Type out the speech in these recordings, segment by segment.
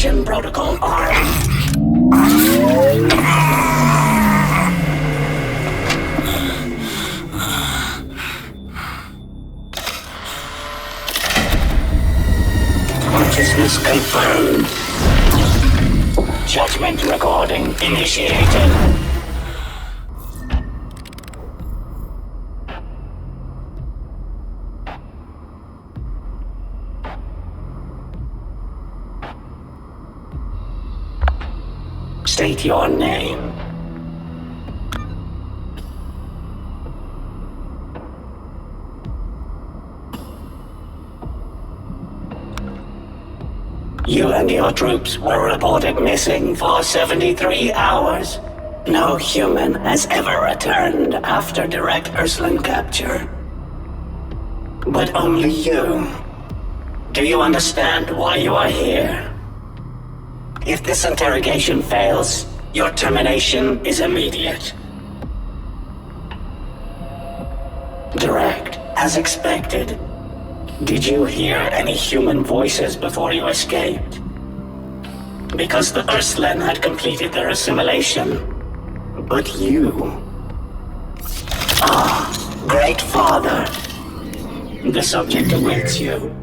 Interrogation protocol armed. Consciousness confirmed. Judgment recording initiated. State your name. You and your troops were reported missing for 73 hours. No human has ever returned after direct Urslan capture. But only you. Do you understand why you are here? If this interrogation fails, your termination is immediate. Direct, as expected. Did you hear any human voices before you escaped? Because the Urslan had completed their assimilation. But you... Great Father. The subject awaits you.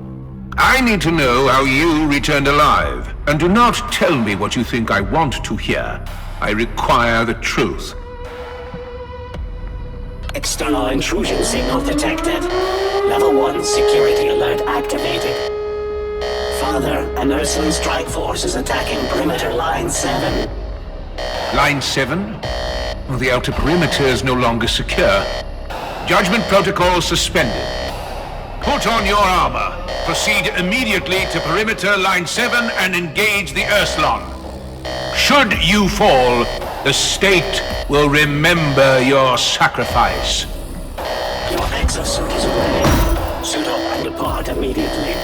I need to know how you returned alive. And do not tell me what you think I want to hear. I require the truth. External intrusion signal detected. Level 1 security alert activated. Father, an Urslan strike force is attacking perimeter line 7. Line 7? The outer perimeter is no longer secure. Judgment protocol suspended. Put on your armor. Proceed immediately to perimeter line 7 and engage the Urslan. Should you fall, the state will remember your sacrifice. Your exosuit is ready. Suit up and depart immediately.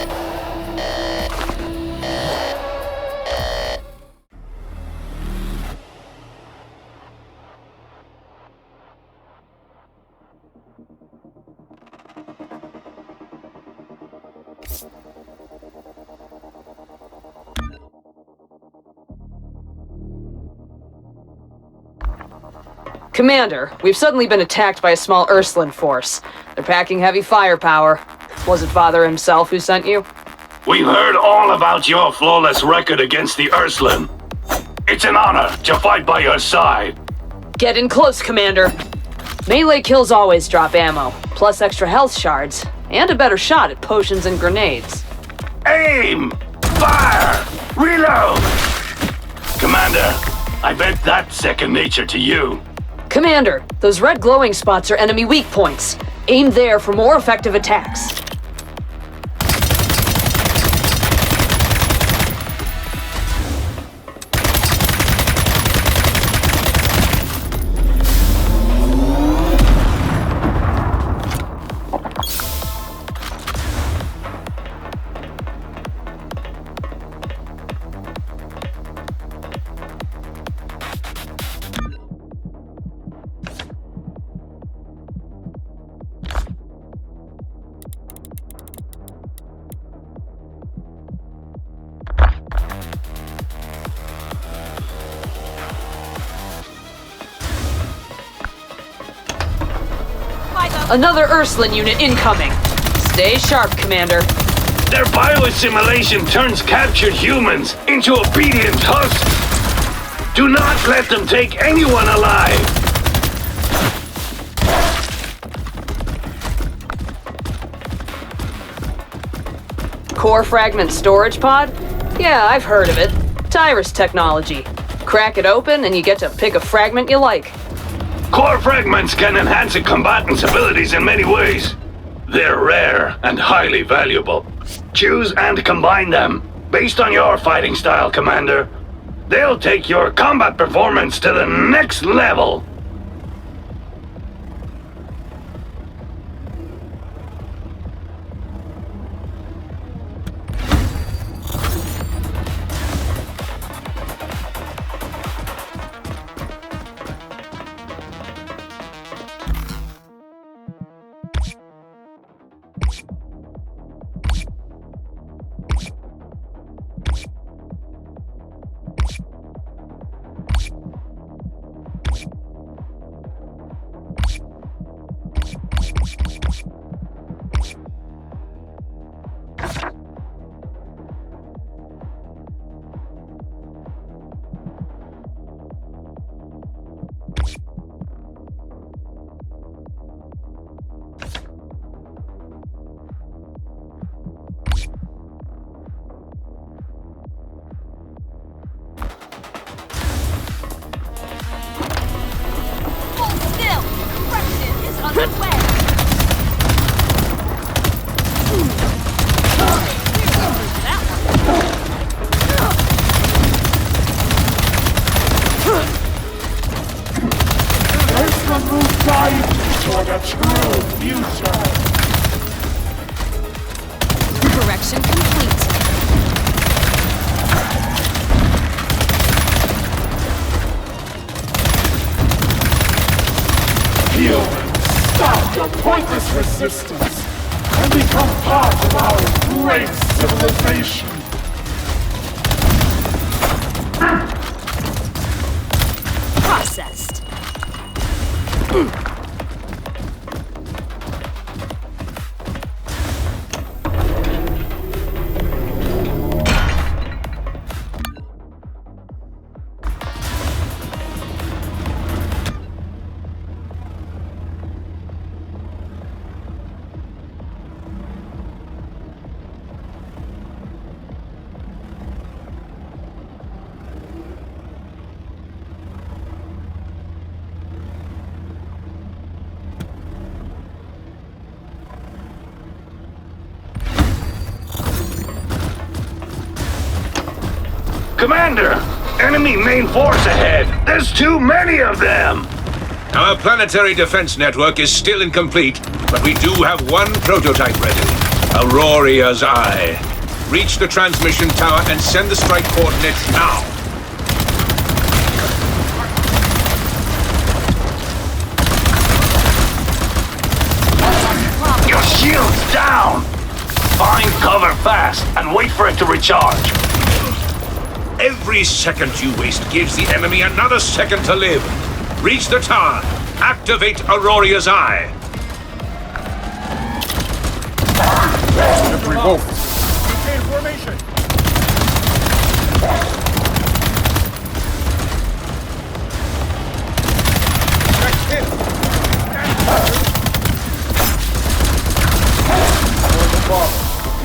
Commander, we've suddenly been attacked by a small Urslan force. They're packing heavy firepower. Was it Father himself who sent you? We've heard all about your flawless record against the Urslan. It's an honor to fight by your side. Get in close, Commander. Melee kills always drop ammo, plus extra health shards, and a better shot at potions and grenades. Aim! Fire! Reload! Commander, I bet that's second nature to you. Commander, those red glowing spots are enemy weak points. Aim there for more effective attacks. Another Urslan unit incoming. Stay sharp, Commander. Their bioassimilation turns captured humans into obedient husks. Do not let them take anyone alive. Core fragment storage pod? Yeah, I've heard of it. Tyrus technology. Crack it open and you get to pick a fragment you like. Core fragments can enhance a combatant's abilities in many ways. They're rare and highly valuable. Choose and combine them based on your fighting style, Commander. They'll take your combat performance to the next level. guide you toward a true future. Correction complete. Humans, stop your pointless resistance and become part of our great civilization. Processed. Commander! Enemy main force ahead! There's too many of them! Our planetary defense network is still incomplete, but we do have one prototype ready. Auroria's Eye. Reach the transmission tower and send the strike coordinates now. Your shield's down! Find cover fast and wait for it to recharge. Every second you waste gives the enemy another second to live. Reach the tower. Activate Auroria's Eye. Revoked. Maintain formation. Next hit.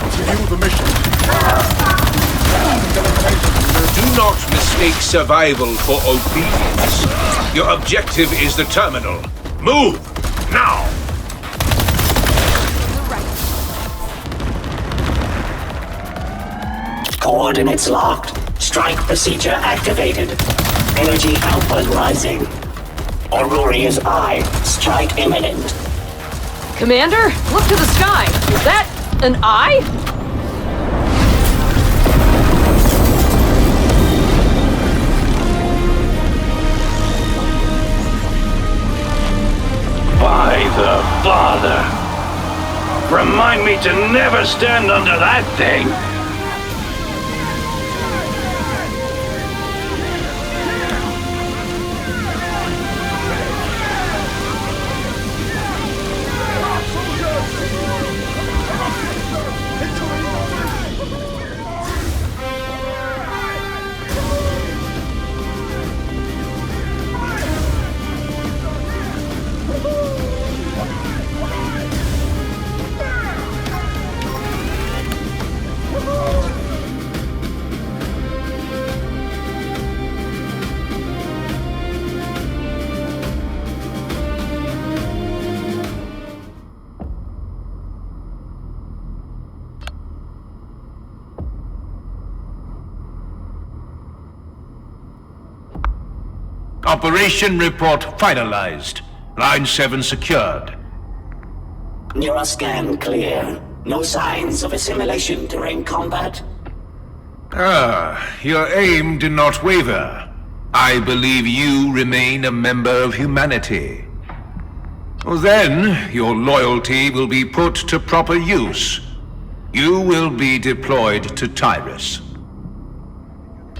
Continue the mission. Do not mistake survival for obedience. Your objective is the terminal. Move! Now! Coordinates locked. Strike procedure activated. Energy output rising. Auroria's Eye. Strike imminent. Commander, look to the sky. Is that an eye? By the Father! Remind me to never stand under that thing! Operation report finalized. Line 7 secured. Neuroscan clear. No signs of assimilation during combat. Your aim did not waver. I believe you remain a member of humanity. Well, then, your loyalty will be put to proper use. You will be deployed to Tyrus.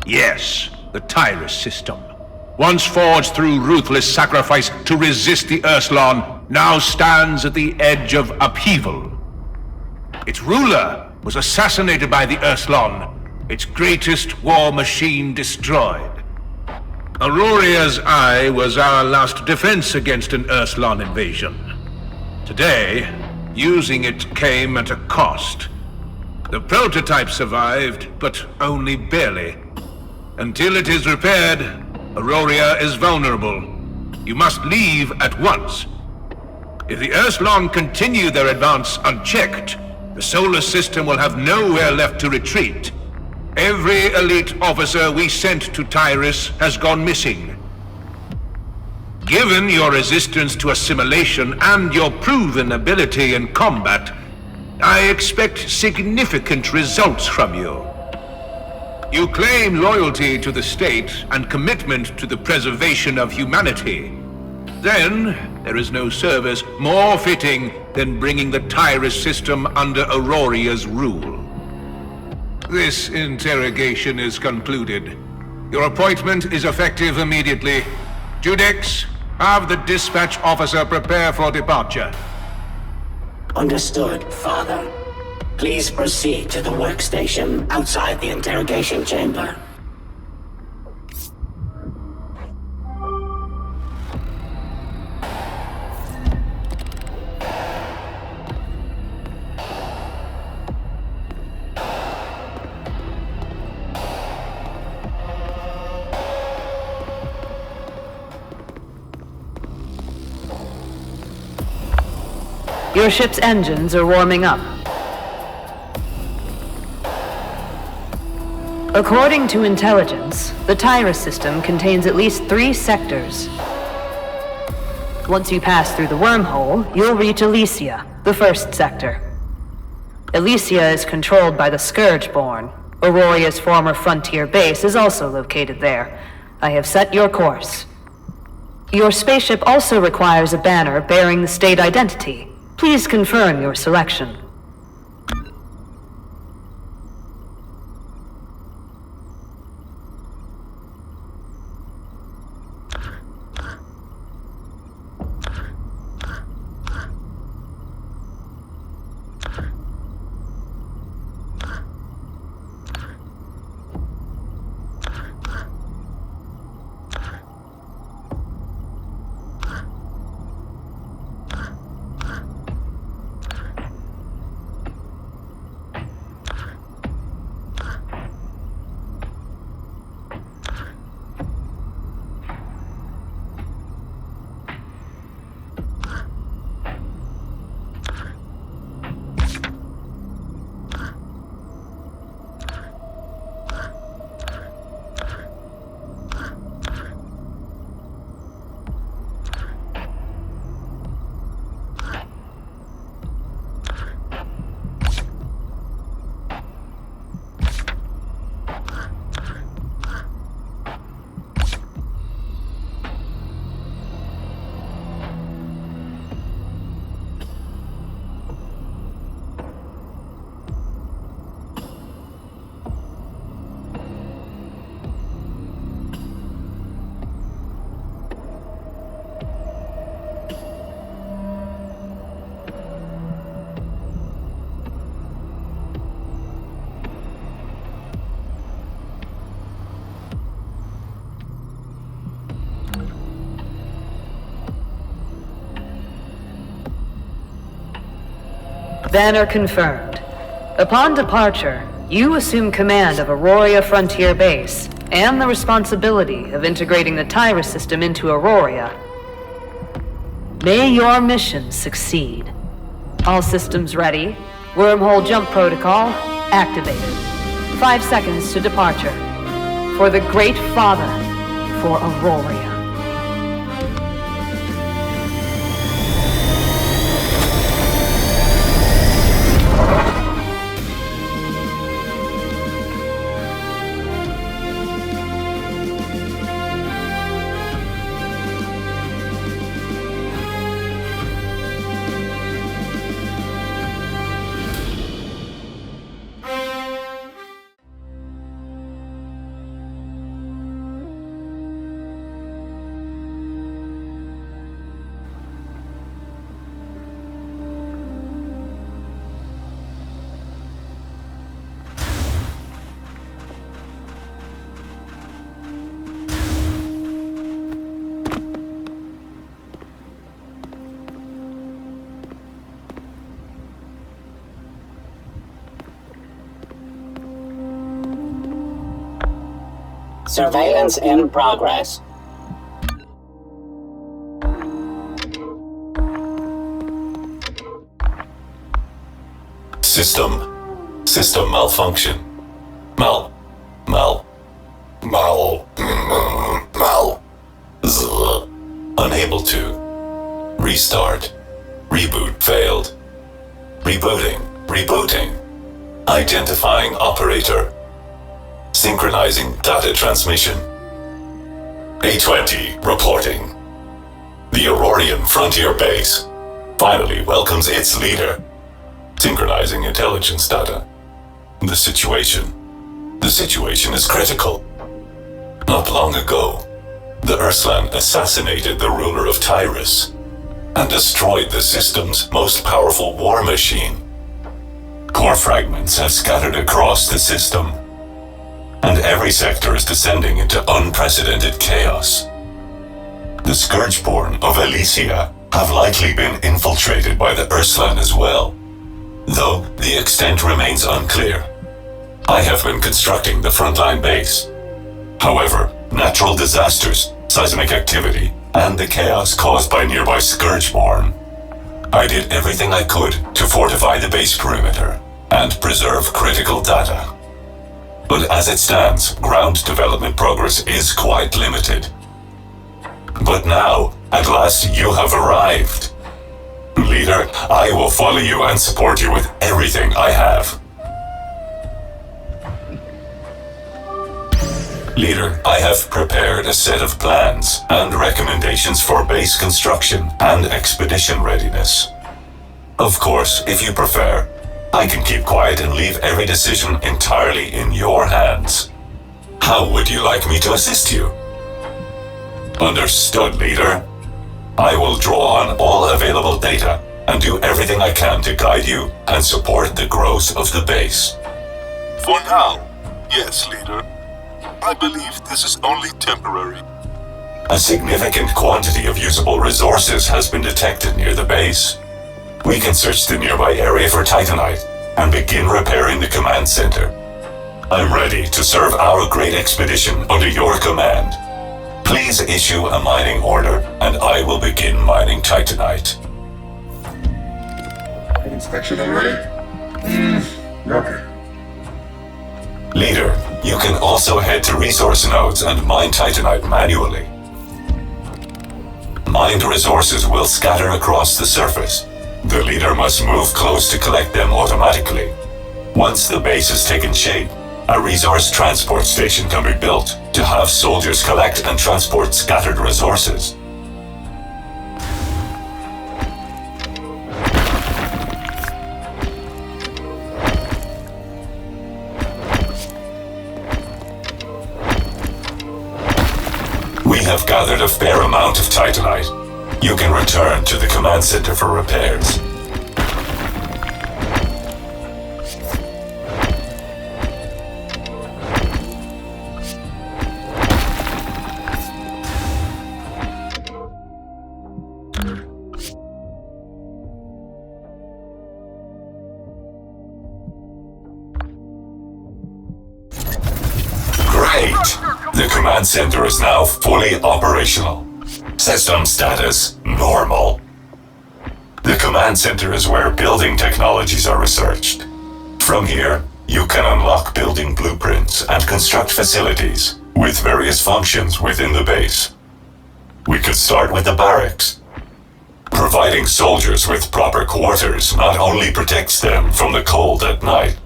Yes, the Tyrus system. Once forged through ruthless sacrifice to resist the Urslon, now stands at the edge of upheaval. Its ruler was assassinated by the Urslon, its greatest war machine destroyed. Auroria's Eye was our last defense against an Urslon invasion. Today, using it came at a cost. The prototype survived, but only barely. Until it is repaired, Auroria is vulnerable. You must leave at once. If the Urslon continue their advance unchecked, the solar system will have nowhere left to retreat. Every elite officer we sent to Tyrus has gone missing. Given your resistance to assimilation and your proven ability in combat, I expect significant results from you. You claim loyalty to the state and commitment to the preservation of humanity. Then, there is no service more fitting than bringing the Tyrus system under Auroria's rule. This interrogation is concluded. Your appointment is effective immediately. Judex, have the dispatch officer prepare for departure. Understood, Father. Please proceed to the workstation outside the interrogation chamber. Your ship's engines are warming up. According to intelligence, the Tyrus system contains at least 3 sectors. Once you pass through the wormhole, you'll reach Elysia, the first sector. Elysia is controlled by the Scourgeborn. Auroria's former frontier base is also located there. I have set your course. Your spaceship also requires a banner bearing the state identity. Please confirm your selection. Banner confirmed. Upon departure, you assume command of Auroria Frontier Base and the responsibility of integrating the Tyrus system into Auroria. May your mission succeed. All systems ready. Wormhole jump protocol activated. 5 seconds to departure. For the Great Father, for Auroria. Surveillance in progress. System malfunction. Unable Restart. Reboot failed. Rebooting. Rebooting. Identifying operator. Synchronizing data transmission. A20 reporting. The Aurorian Frontier Base finally welcomes its leader. Synchronizing intelligence data. The situation is critical. Not long ago, the Urslan assassinated the ruler of Tyrus and destroyed the system's most powerful war machine. Core fragments have scattered across the system, and every sector is descending into unprecedented chaos. The Scourgeborn of Elysia have likely been infiltrated by the Urslan as well, though the extent remains unclear. I have been constructing the frontline base. However, natural disasters, seismic activity, and the chaos caused by nearby Scourgeborn. I did everything I could to fortify the base perimeter and preserve critical data. But as it stands, ground development progress is quite limited. But now, at last you have arrived. Leader, I will follow you and support you with everything I have. Leader, I have prepared a set of plans and recommendations for base construction and expedition readiness. Of course, if you prefer, I can keep quiet and leave every decision entirely in your hands. How would you like me to assist you? Understood, Leader. I will draw on all available data and do everything I can to guide you and support the growth of the base. For now, yes, Leader. I believe this is only temporary. A significant quantity of usable resources has been detected near the base. We can search the nearby area for Titanite and begin repairing the command center. I'm ready to serve our great expedition under your command. Please issue a mining order and I will begin mining Titanite. Inspection already? Okay. Leader, you can also head to resource nodes and mine Titanite manually. Mined resources will scatter across the surface. The leader must move close to collect them automatically. Once the base has taken shape, a resource transport station can be built to have soldiers collect and transport scattered resources. We have gathered a fair amount of Titanite. You can return to the command center for repairs. The command center is now fully operational. System status, normal. The command center is where building technologies are researched. From here, you can unlock building blueprints and construct facilities with various functions within the base. We could start with the barracks. Providing soldiers with proper quarters not only protects them from the cold at night,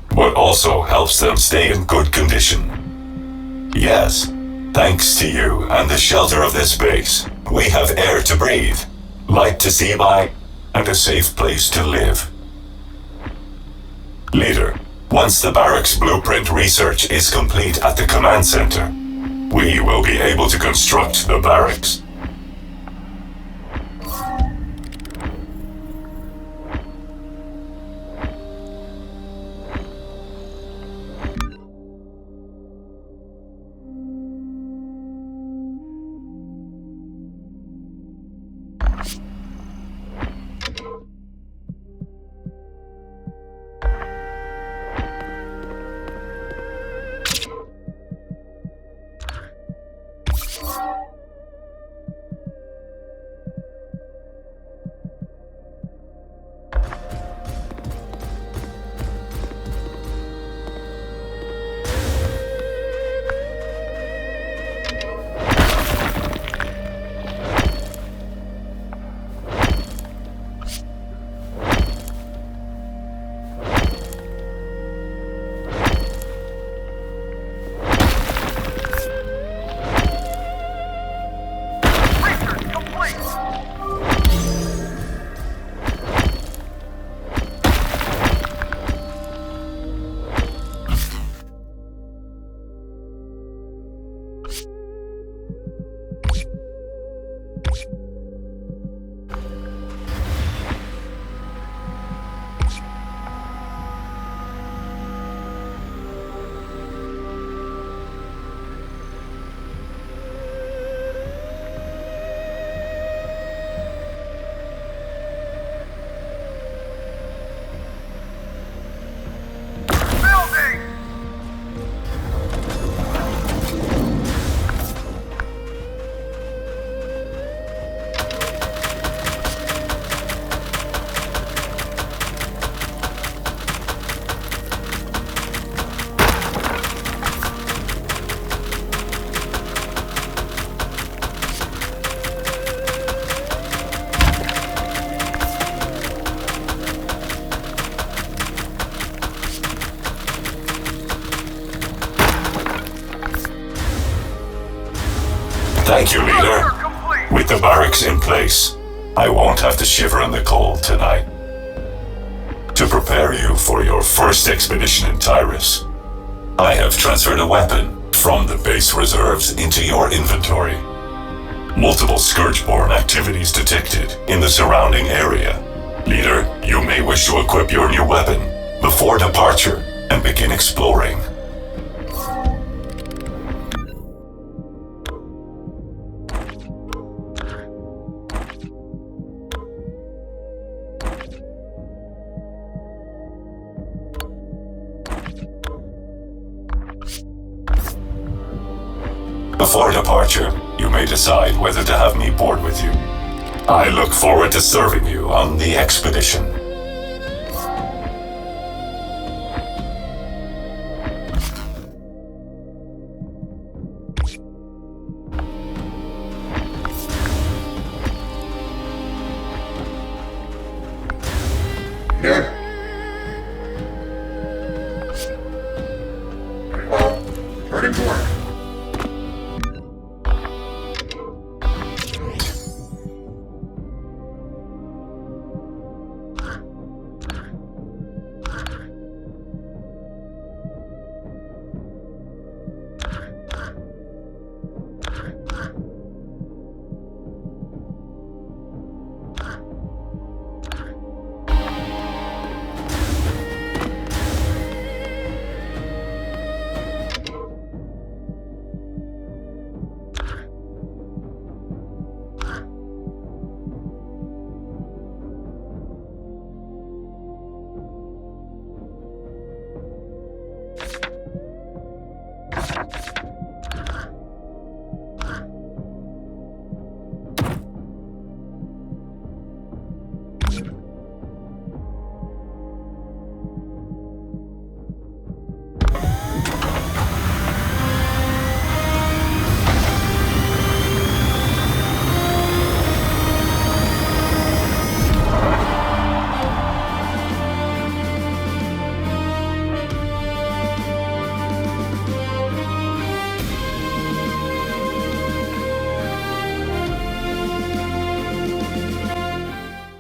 but also helps them stay in good condition. Yes, thanks to you and the shelter of this base, we have air to breathe, light to see by, and a safe place to live. Leader, once the barracks blueprint research is complete at the command center, we will be able to construct the barracks. Thank you, leader. With the barracks in place, I won't have to shiver in the cold tonight. To prepare you for your first expedition in Tyrus, I have transferred a weapon from the base reserves into your inventory. Multiple Scourgeborn activities detected in the surrounding area. Leader, you may wish to equip your new weapon before departure and begin exploring. Before departure, you may decide whether to have me board with you. I look forward to serving you on the expedition. Here. Turning to work.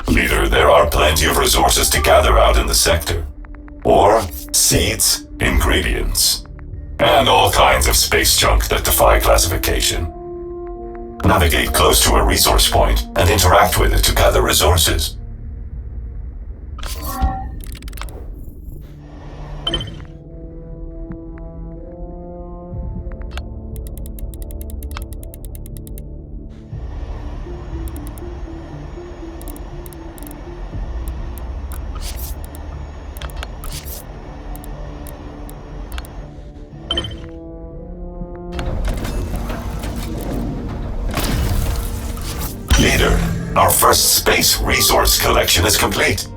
Leader, there are plenty of resources to gather out in the sector. Ore, seeds, ingredients, and all kinds of space junk that defy classification. Navigate close to a resource point and interact with it to gather resources. Leader, our first space resource collection is complete.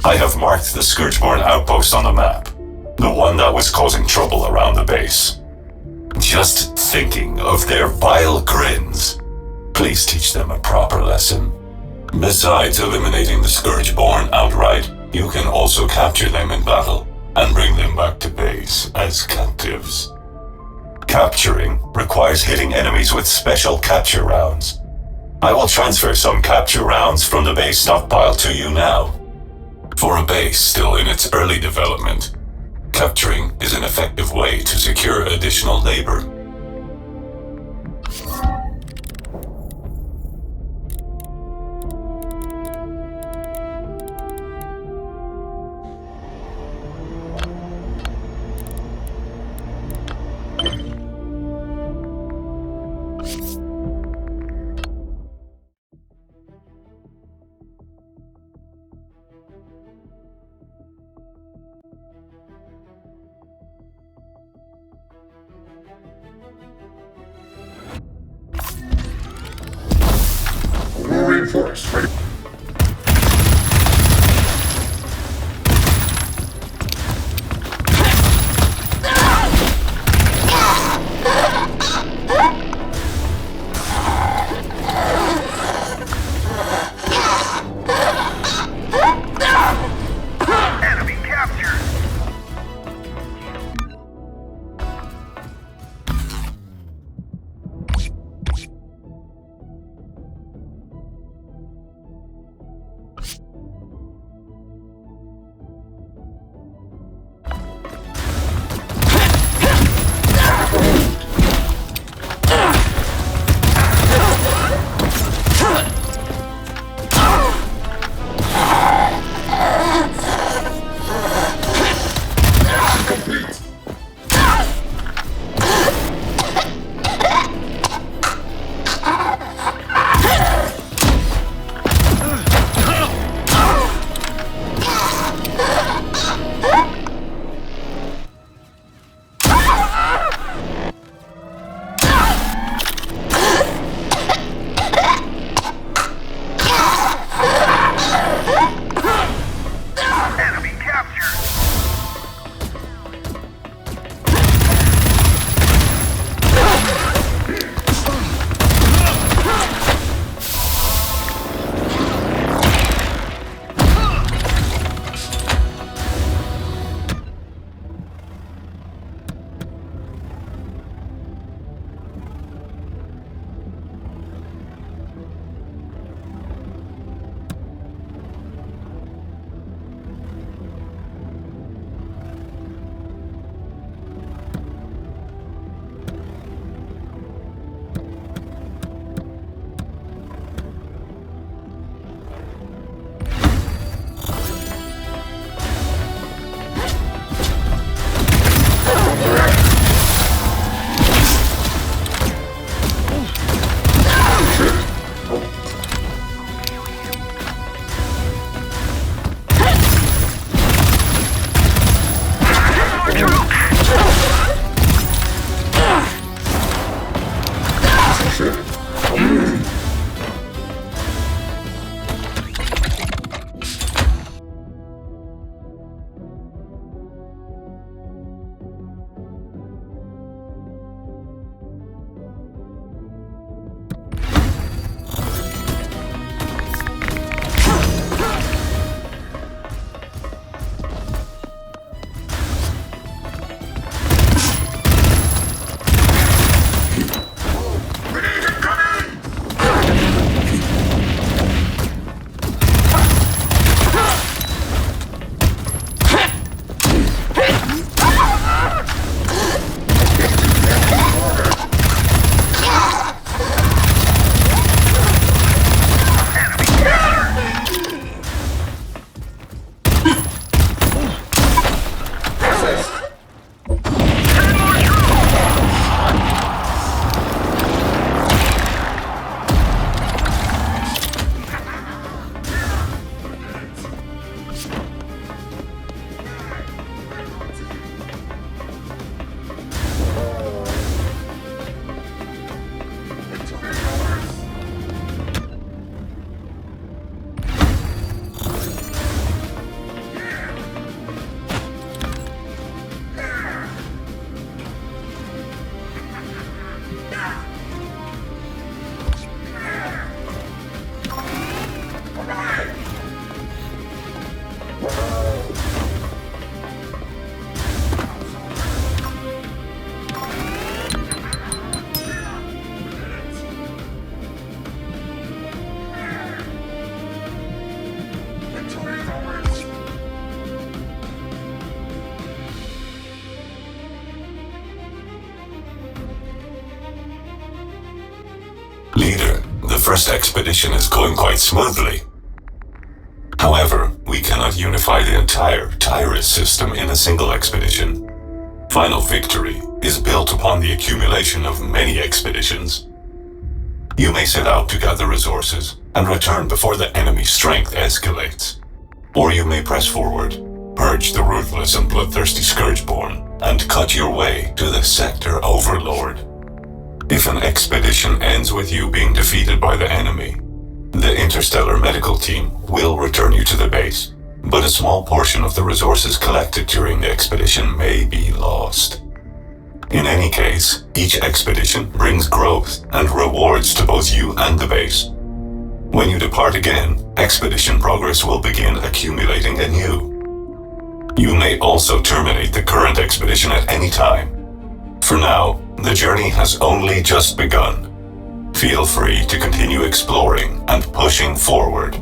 I have marked the Scourgeborn outpost on the map, the one that was causing trouble around the base. Just thinking of their vile grins. Please teach them a proper lesson. Besides eliminating the Scourgeborn outright, you can also capture them in battle and bring them back to base as captives. Capturing requires hitting enemies with special capture rounds. I will transfer some capture rounds from the base stockpile to you now. For a base still in its early development, capturing is an effective way to secure additional labor. first expedition is going quite smoothly. However, we cannot unify the entire Tyrus system in a single expedition. Final victory is built upon the accumulation of many expeditions. You may set out to gather resources and return before the enemy's strength escalates. Or you may press forward, purge the ruthless and bloodthirsty Scourgeborn, and cut your way to the Sector Overlord. If an expedition ends with you being defeated by the enemy, the Interstellar Medical Team will return you to the base, but a small portion of the resources collected during the expedition may be lost. In any case, each expedition brings growth and rewards to both you and the base. When you depart again, expedition progress will begin accumulating anew. You may also terminate the current expedition at any time. For now, the journey has only just begun. Feel free to continue exploring and pushing forward.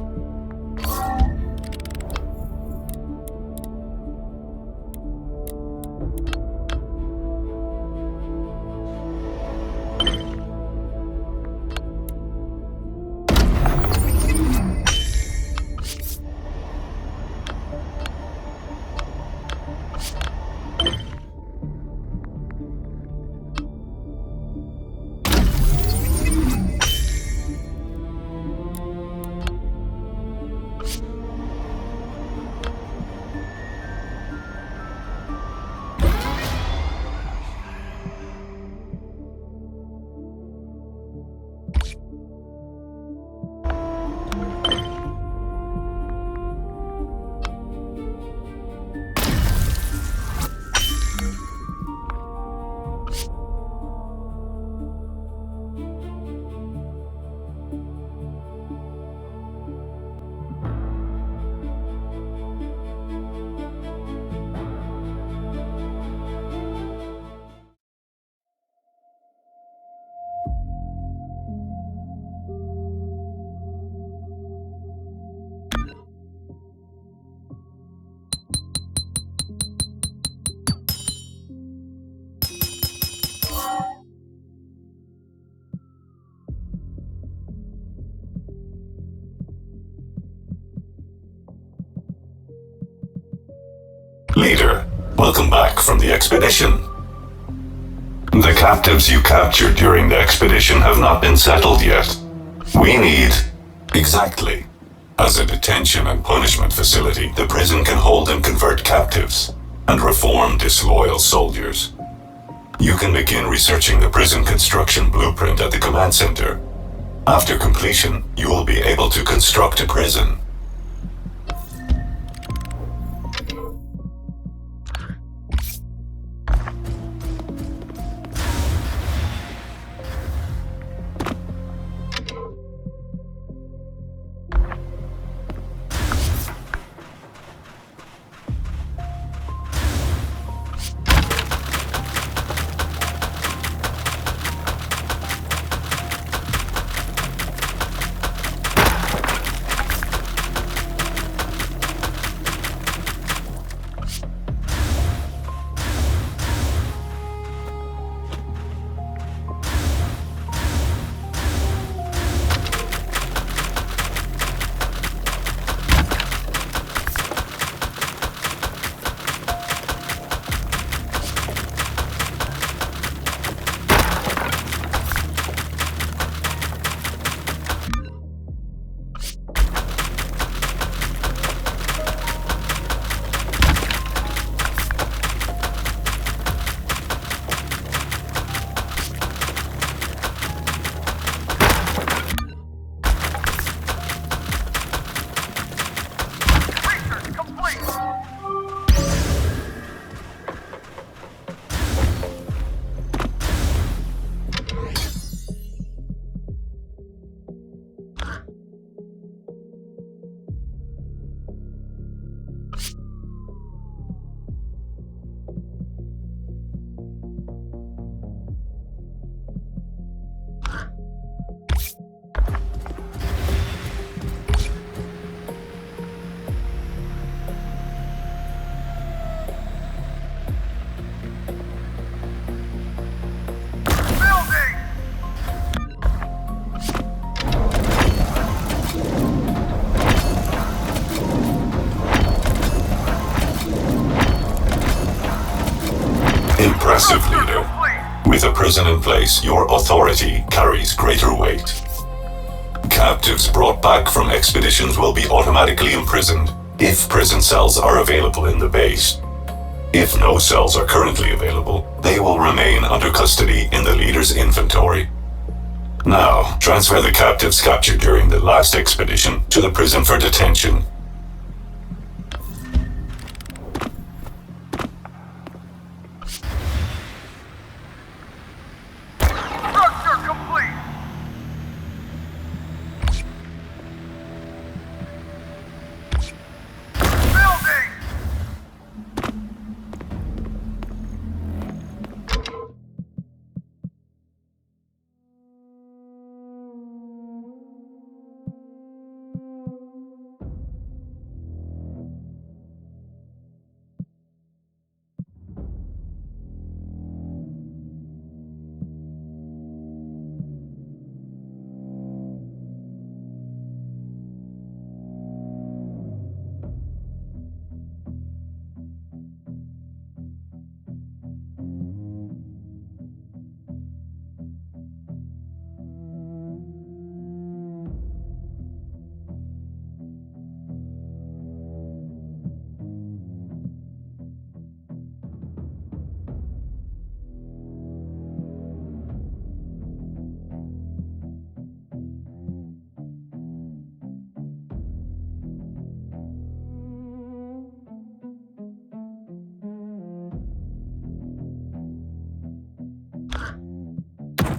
Leader, welcome back from the expedition. The captives you captured during the expedition have not been settled yet. We need... Exactly. As a detention and punishment facility, the prison can hold and convert captives and reform disloyal soldiers. You can begin researching the prison construction blueprint at the command center. After completion, you will be able to construct a prison. Impressive, leader. With a prison in place, your authority carries greater weight. Captives brought back from expeditions will be automatically imprisoned if prison cells are available in the base. If no cells are currently available, they will remain under custody in the leader's inventory. Now, transfer the captives captured during the last expedition to the prison for detention.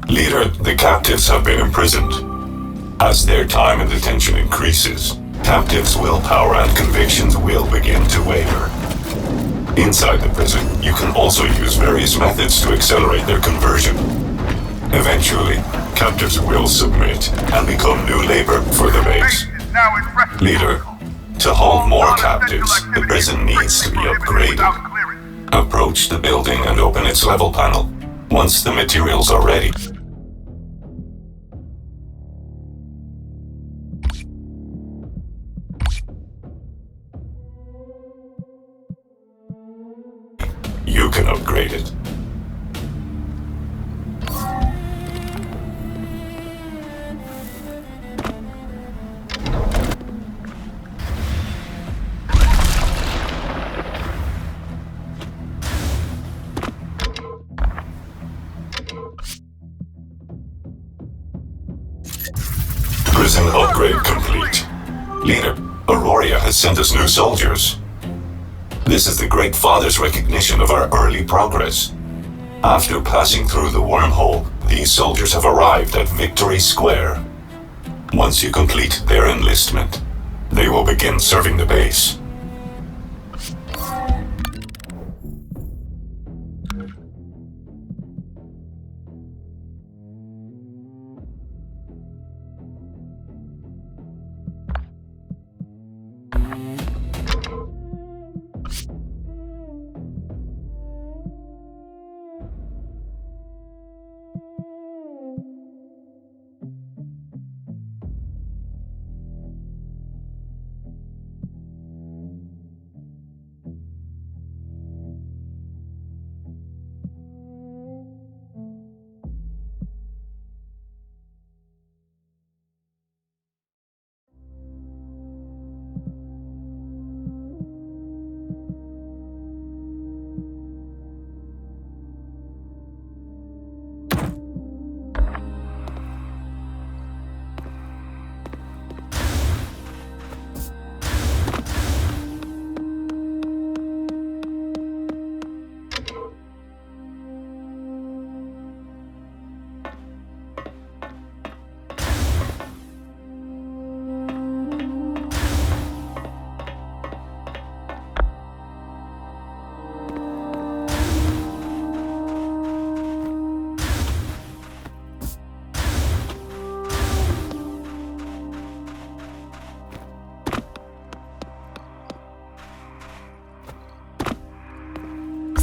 Leader, the captives have been imprisoned. As their time in detention increases, captives' willpower and convictions will begin to waver. Inside the prison, you can also use various methods to accelerate their conversion. Eventually, captives will submit and become new labor for the base. Leader, to hold more captives, the prison needs to be upgraded. Approach the building and open its level panel once the materials are ready. You can upgrade it. Prison upgrade complete. Leader, Aurora has sent us new soldiers. This is the Great Father's recognition of our early progress. After passing through the wormhole, these soldiers have arrived at Victory Square. Once you complete their enlistment, they will begin serving the base.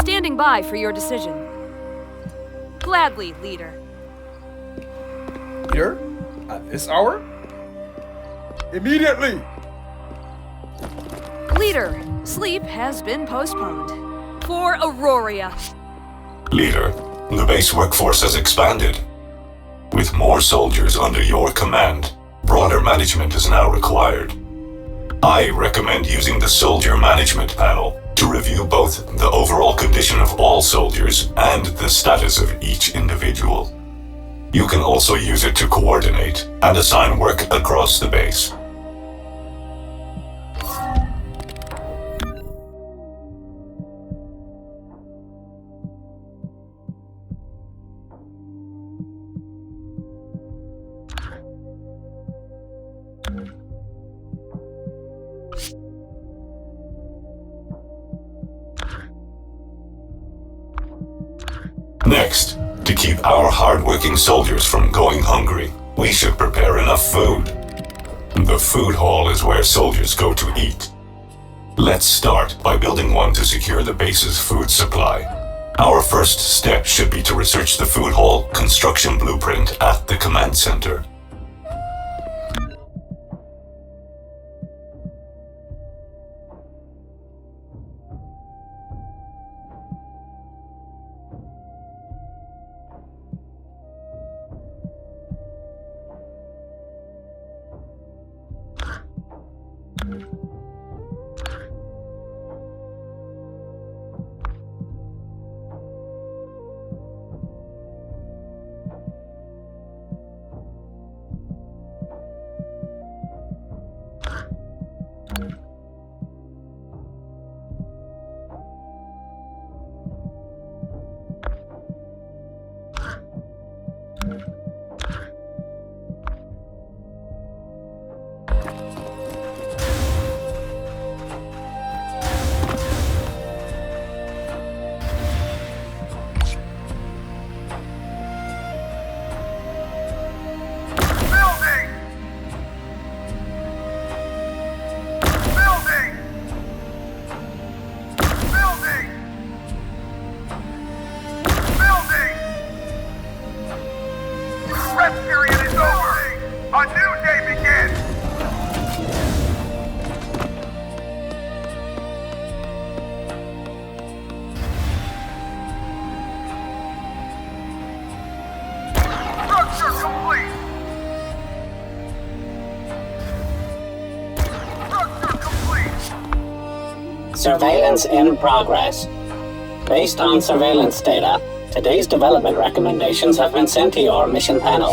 Standing by for your decision. Gladly, leader. Here? At this hour? Immediately! Leader, sleep has been postponed. For Aurora. Leader, the base workforce has expanded. With more soldiers under your command, broader management is now required. I recommend using the Soldier Management Panel to review both the overall condition of all soldiers and the status of each individual. You can also use it to coordinate and assign work across the base. Next, to keep our hard-working soldiers from going hungry, we should prepare enough food. The food hall is where soldiers go to eat. Let's start by building one to secure the base's food supply. Our first step should be to research the food hall construction blueprint at the command center. Surveillance in progress. Based on surveillance data, today's development recommendations have been sent to your mission panel.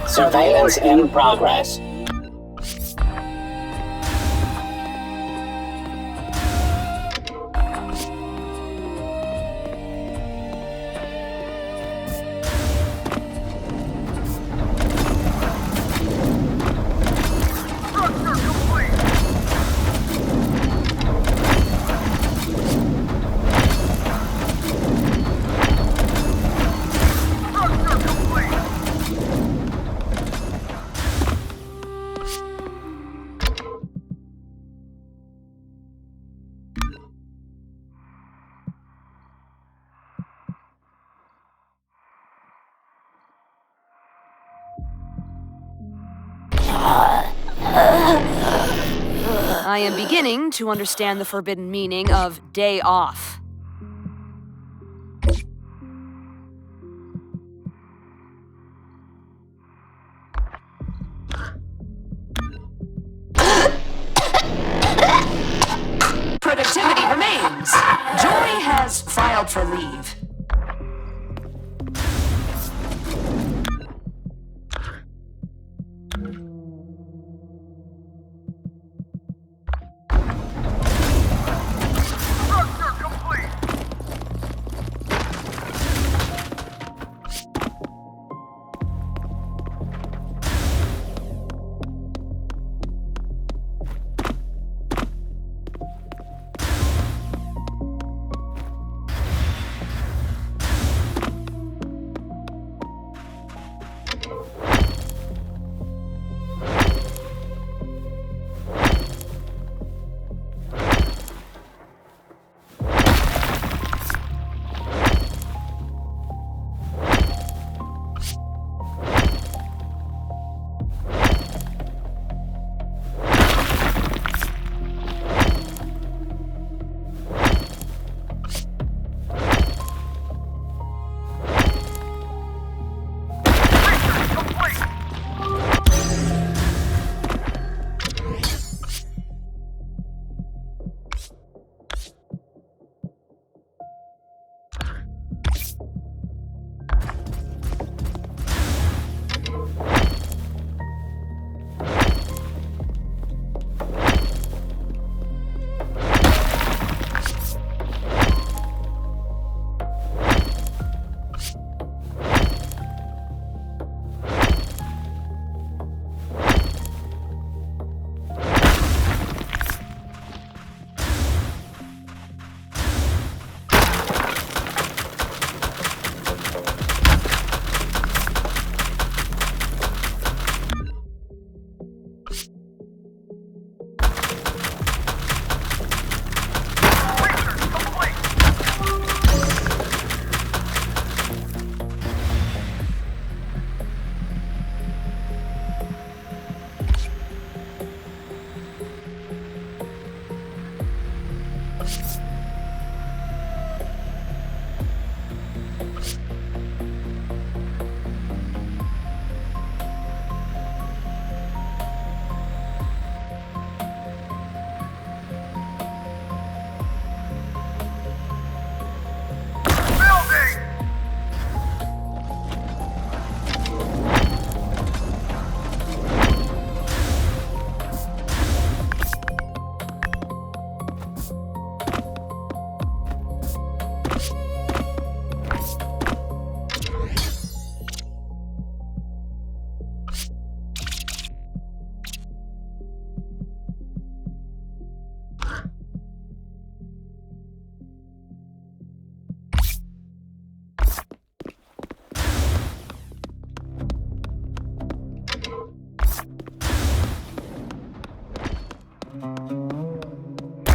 Surveillance in progress. I am beginning to understand the forbidden meaning of day off. Productivity remains. Jory has filed for leave.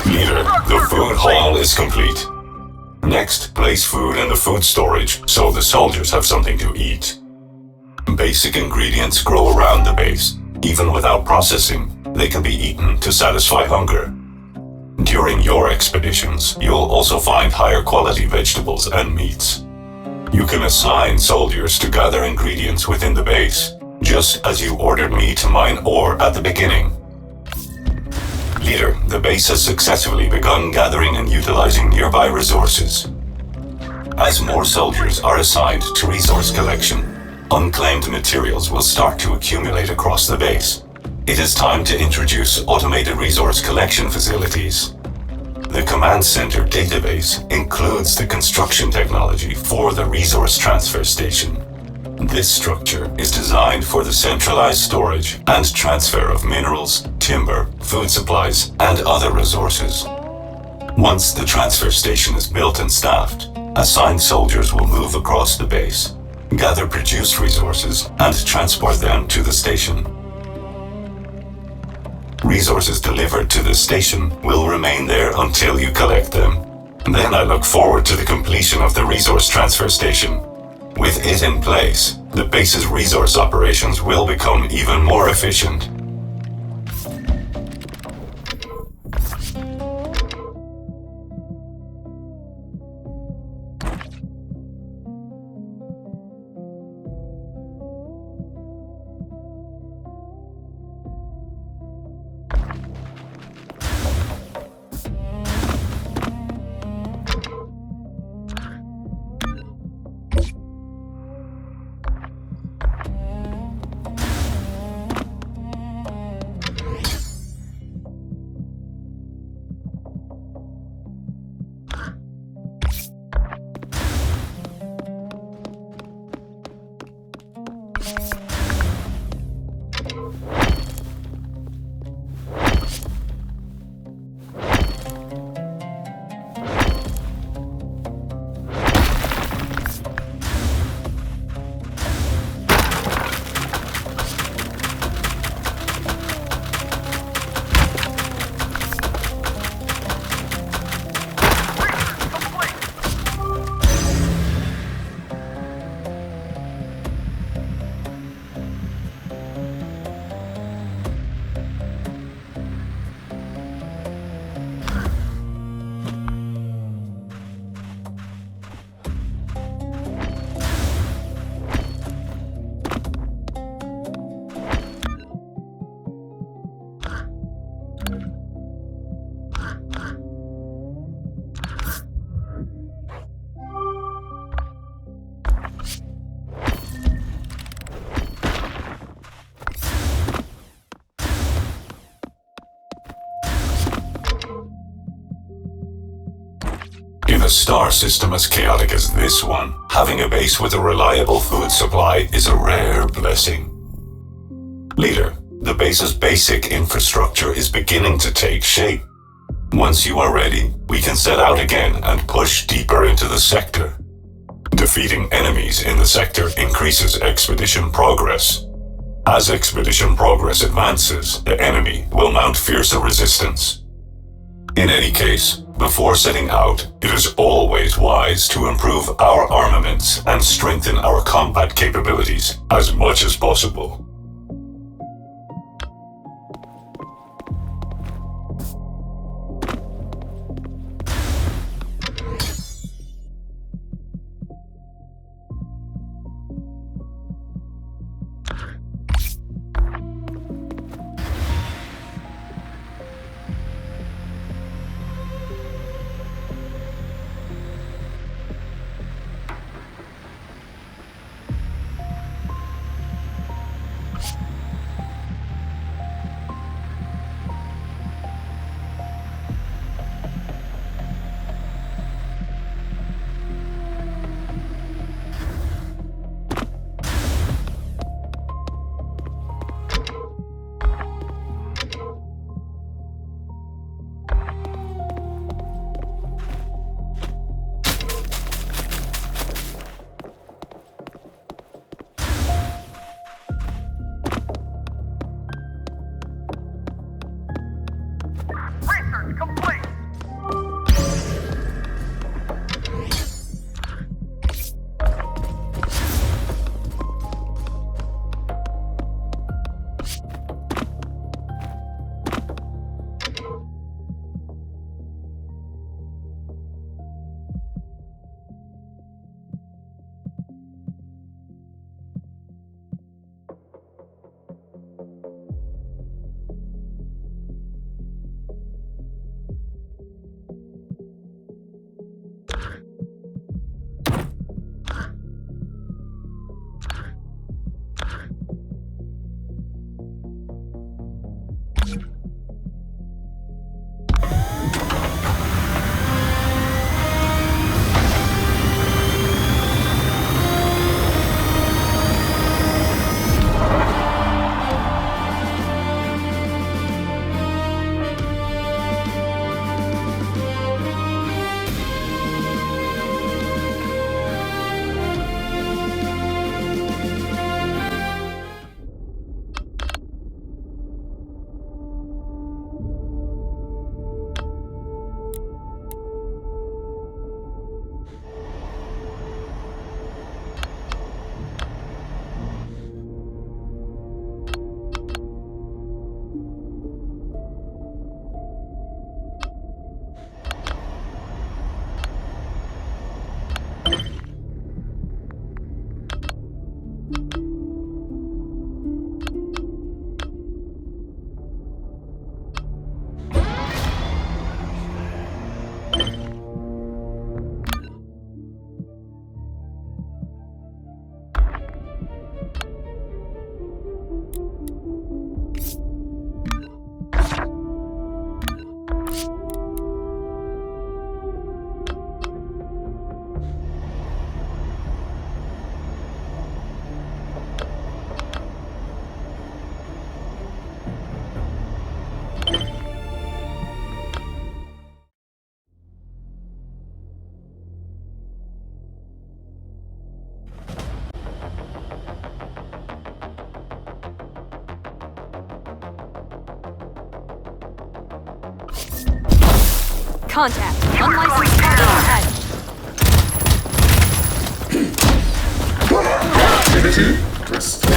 Leader, the food haul is complete. Next, place food in the food storage so the soldiers have something to eat. Basic ingredients grow around the base. Even without processing, they can be eaten to satisfy hunger. During your expeditions, you'll also find higher quality vegetables and meats. You can assign soldiers to gather ingredients within the base, just as you ordered me to mine ore at the beginning. Leader, the base has successfully begun gathering and utilizing nearby resources. As more soldiers are assigned to resource collection, unclaimed materials will start to accumulate across the base. It is time to introduce automated resource collection facilities. The Command Center database includes the construction technology for the resource transfer station. This structure is designed for the centralized storage and transfer of minerals, timber, food supplies, and other resources. Once the transfer station is built and staffed, assigned soldiers will move across the base, gather produced resources, and transport them to the station. Resources delivered to the station will remain there until you collect them. Then I look forward to the completion of the resource transfer station. With it in place, the base's resource operations will become even more efficient. In a star system as chaotic as this one, having a base with a reliable food supply is a rare blessing. Leader, the base's basic infrastructure is beginning to take shape. Once you are ready, we can set out again and push deeper into the sector. Defeating enemies in the sector increases expedition progress. As expedition progress advances, the enemy will mount fiercer resistance. In any case, before setting out, it is always wise to improve our armaments and strengthen our combat capabilities as much as possible. complete! Contact. Unlicensed party ahead. Activity restored.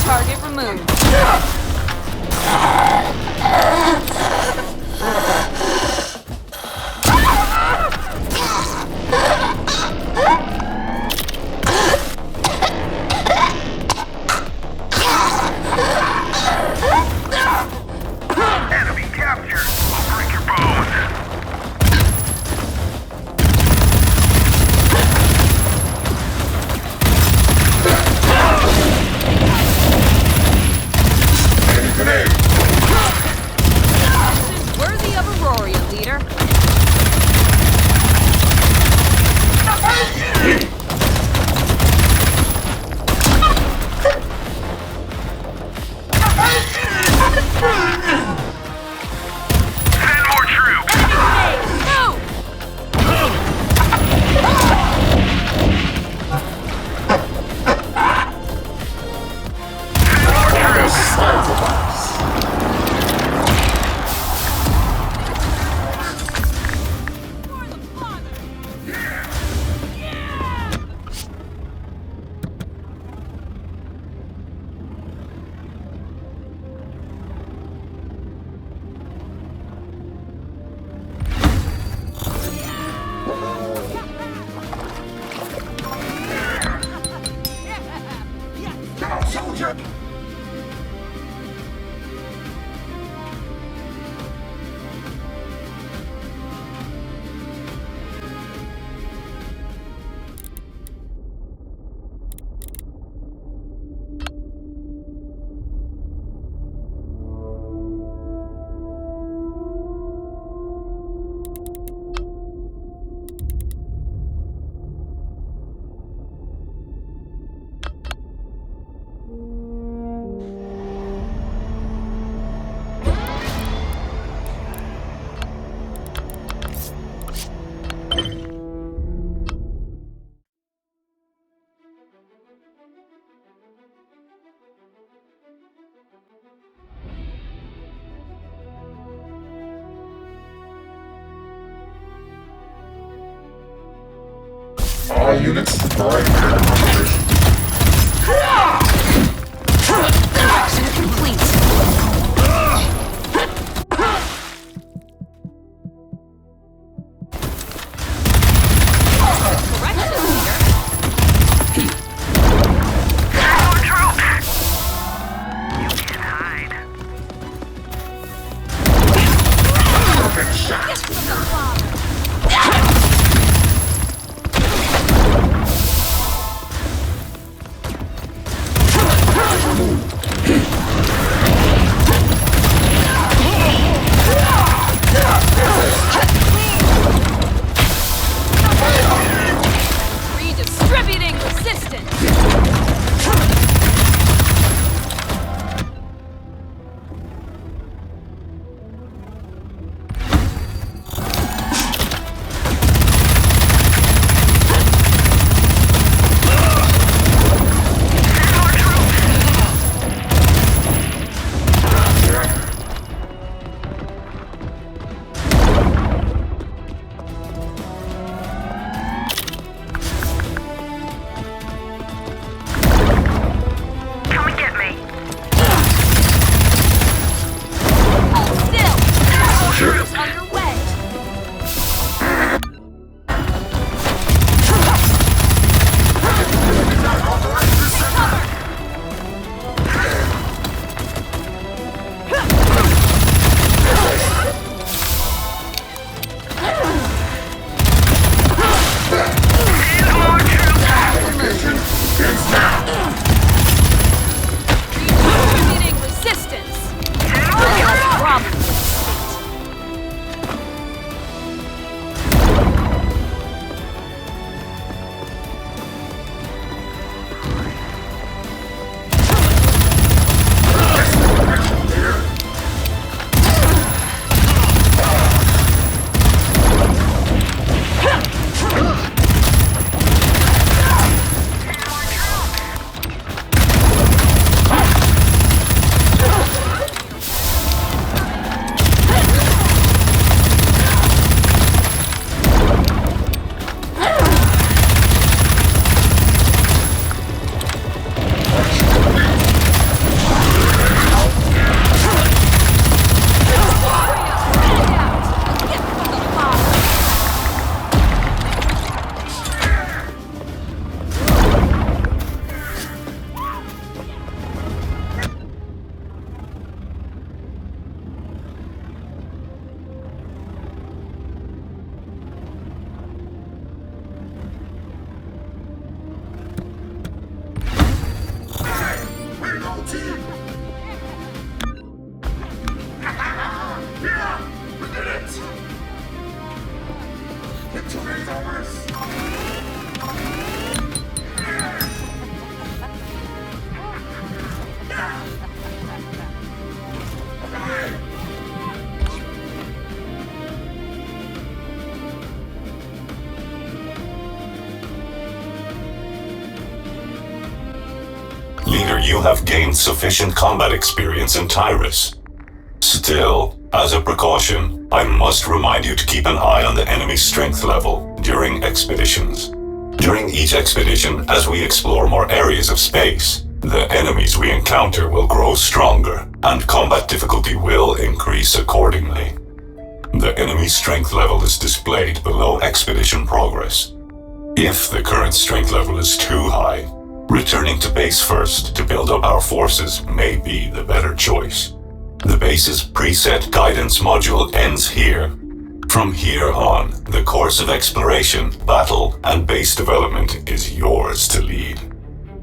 Target removed. Enemy captured! I'll break your bones! Worthy of Aurora, leader. Send more troops! Move! All units, deploy confirmation. Correction complete. Redistributing resistance. Come and get me. Hold still. Troops underway. Redistributing resistance. Problem. Leader, you have gained sufficient combat experience in Tyrus. Still, as a precaution, I must remind you to keep an eye on the enemy's strength level during expeditions. During each expedition, as we explore more areas of space, the enemies we encounter will grow stronger, and combat difficulty will increase accordingly. The enemy's strength level is displayed below expedition progress. If the current strength level is too high, returning to base first to build up our forces may be the better choice. The base's preset guidance module ends here. From here on, the course of exploration, battle, and base development is yours to lead.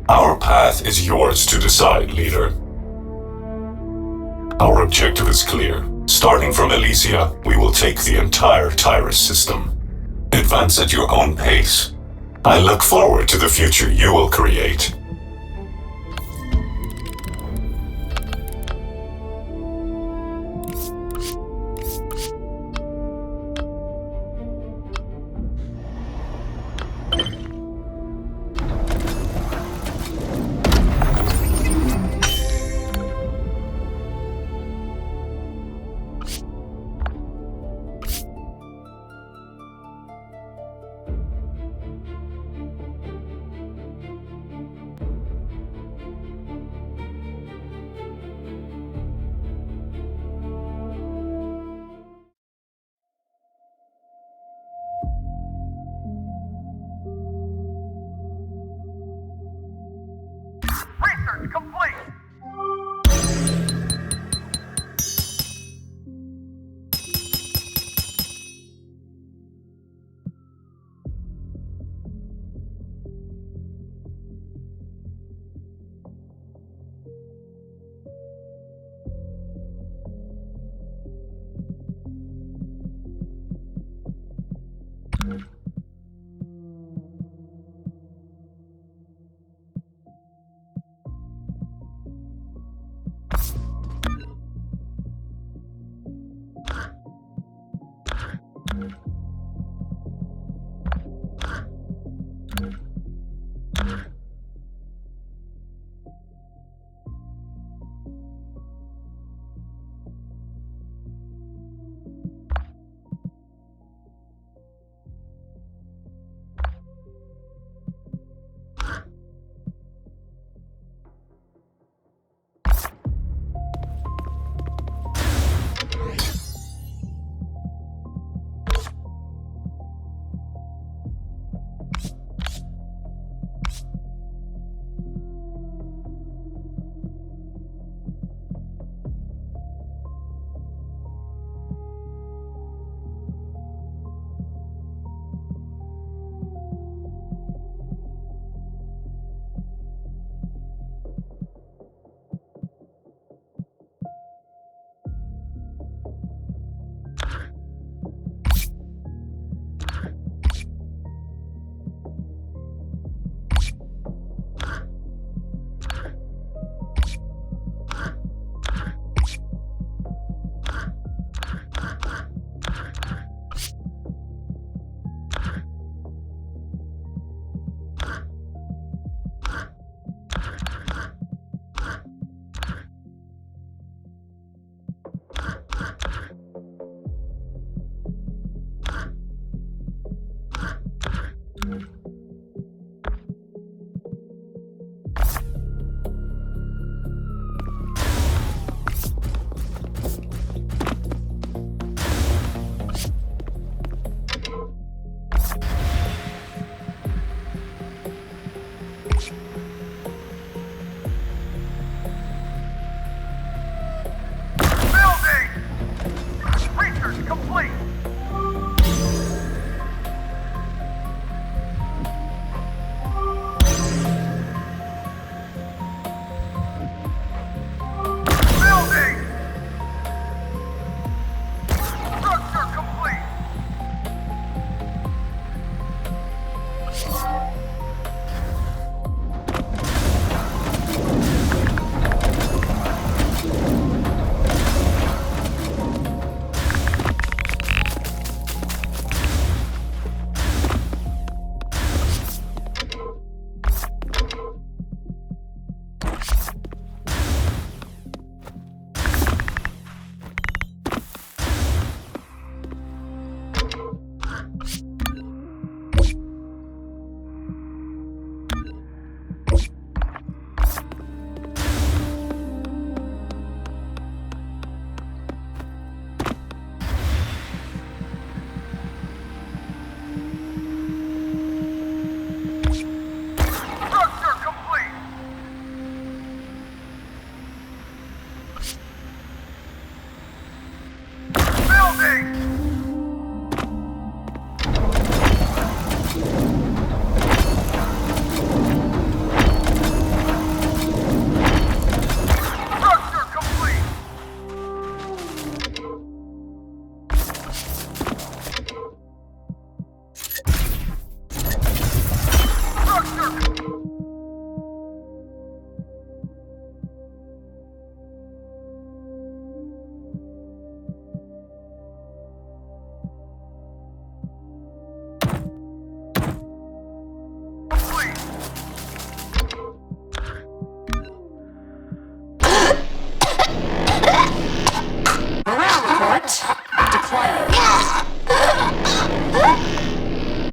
Our path is yours to decide, Leader. Our objective is clear. Starting from Elysia, we will take the entire Tyrus system. Advance at your own pace. I look forward to the future you will create.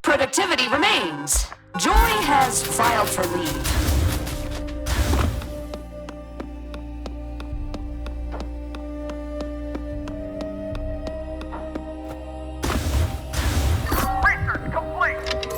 Productivity remains. Joy has filed for leave. Research complete.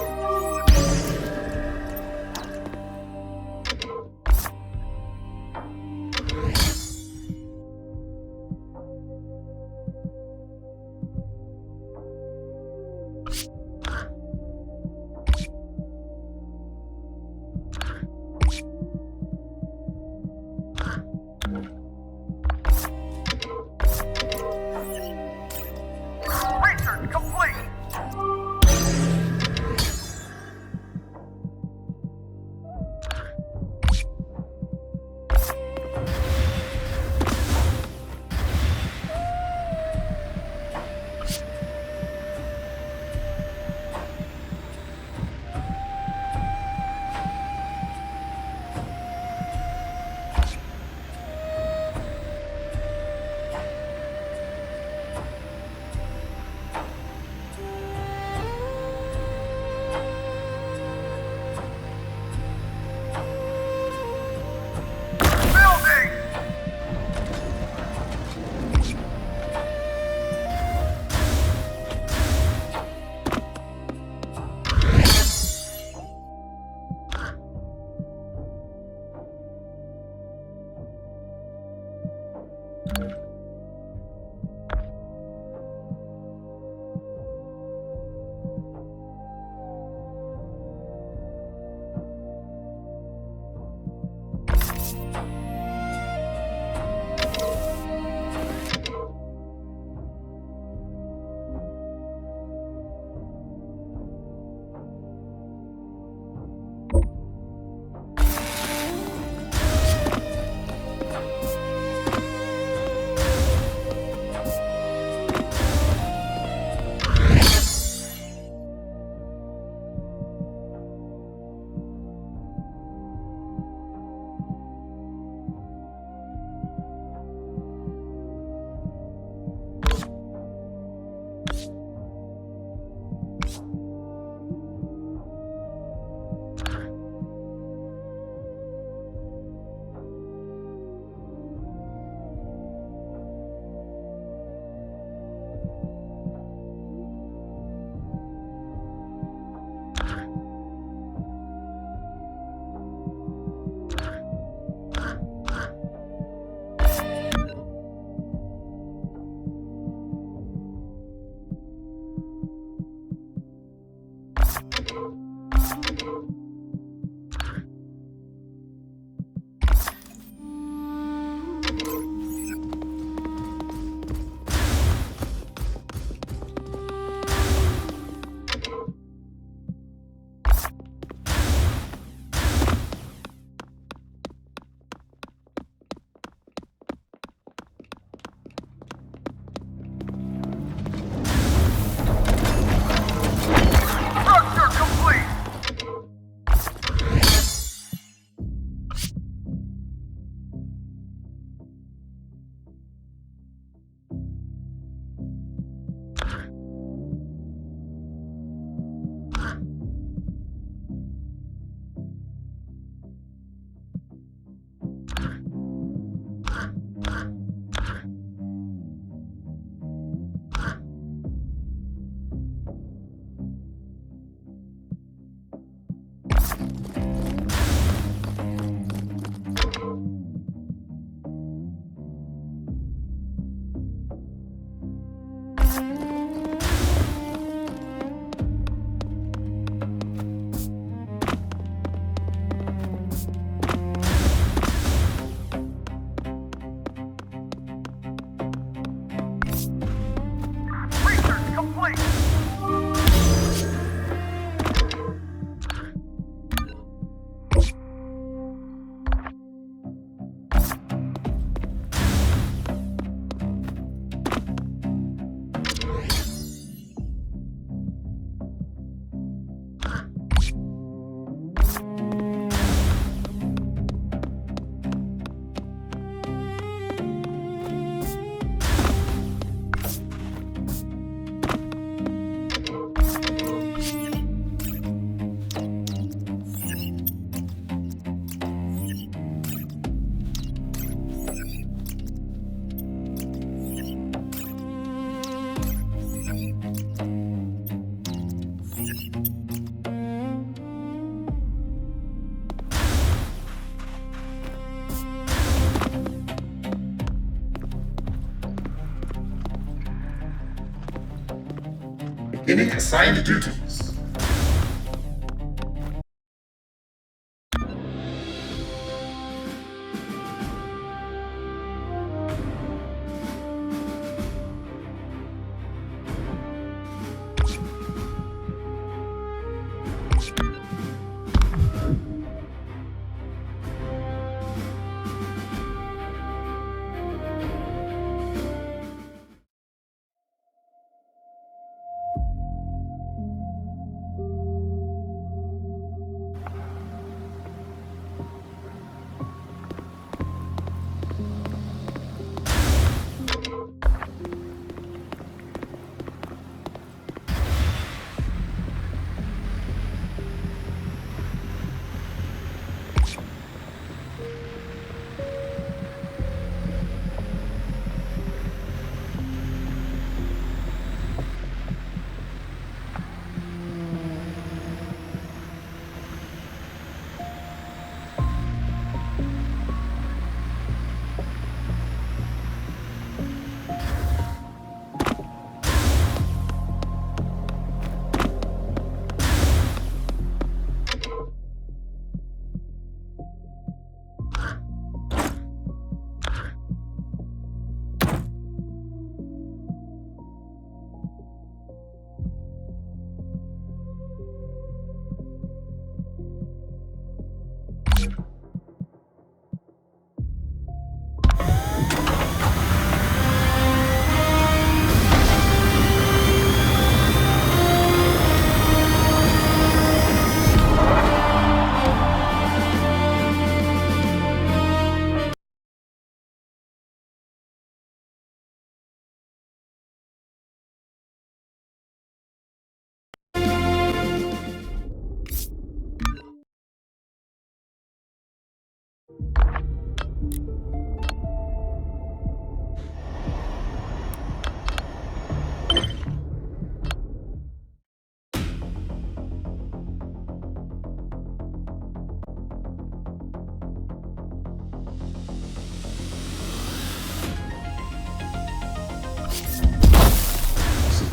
Beginning assigned duties.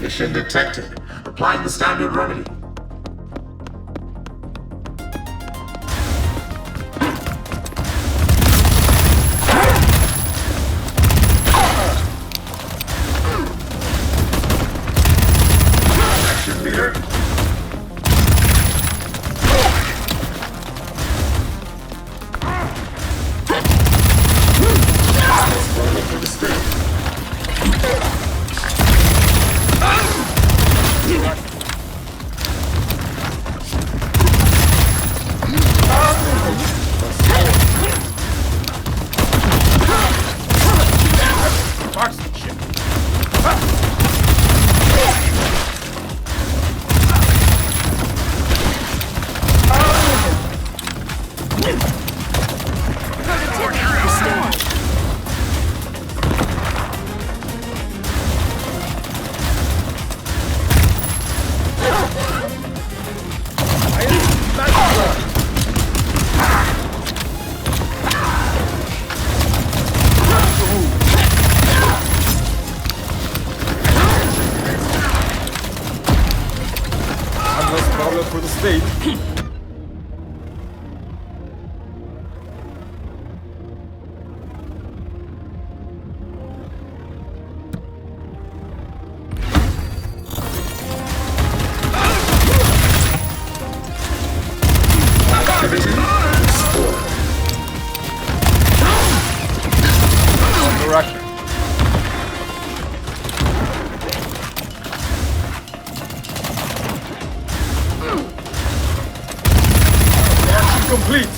Mission detected. Applying the standard remedy. Action leader. For the state. For the state. Activity restored. Interaction. Complete.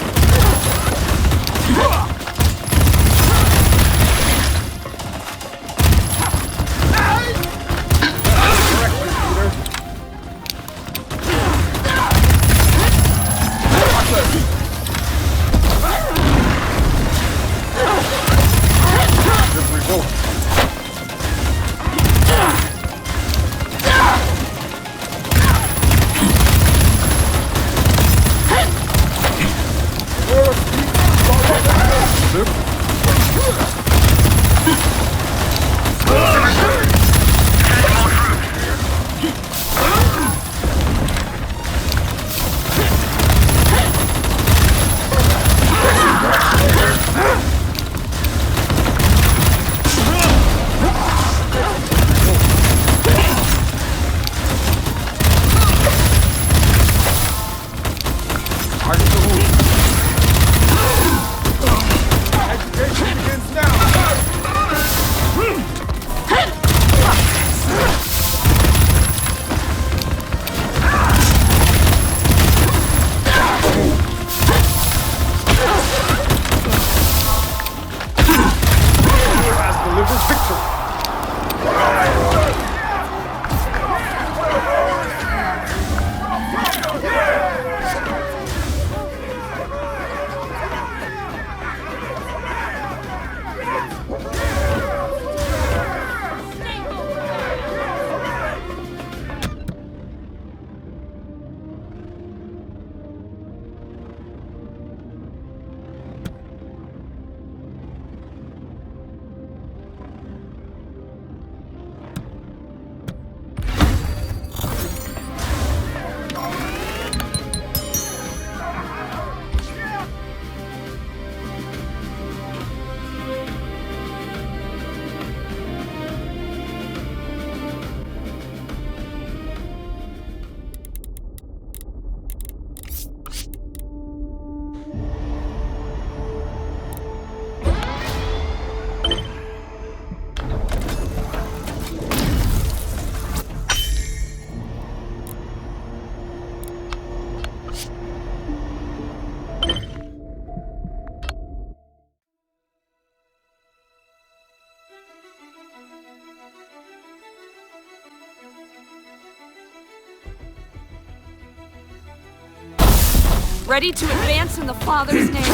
Ready to advance in the Father's name.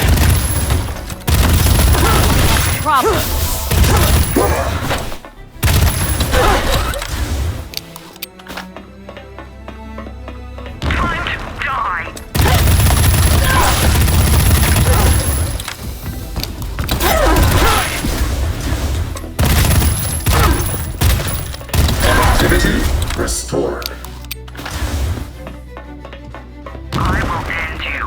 Problem. Activity restored. I will end you.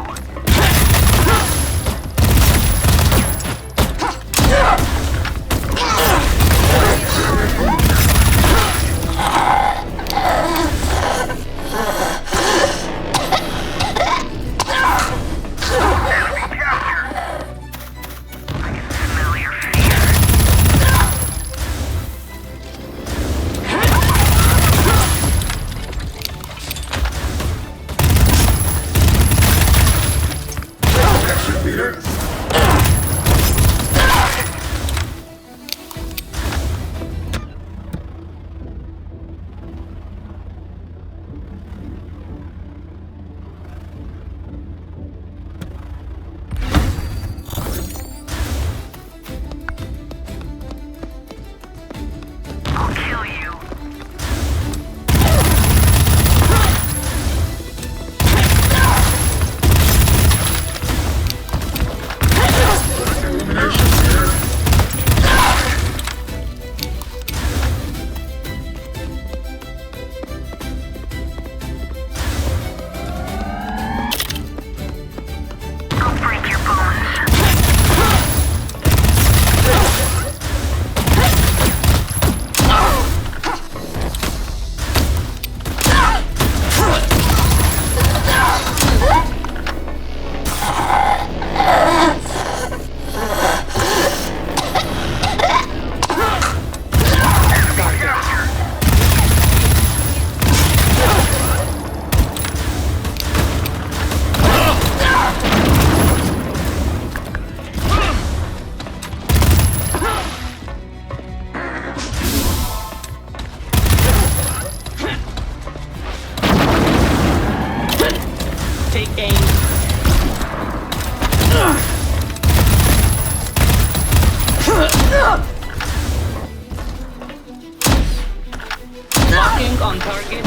Locking on target.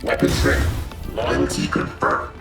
Weapons ready. Loyalty confirmed.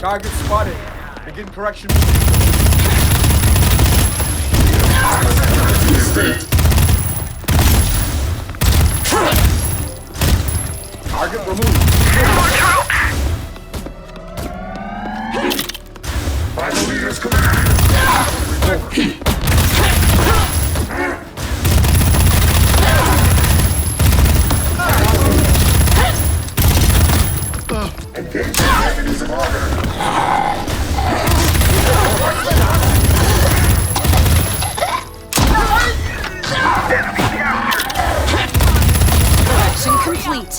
Target spotted. Begin correction. Target removed. More troops! By the leader's command! Engage the enemies of order! Correction complete.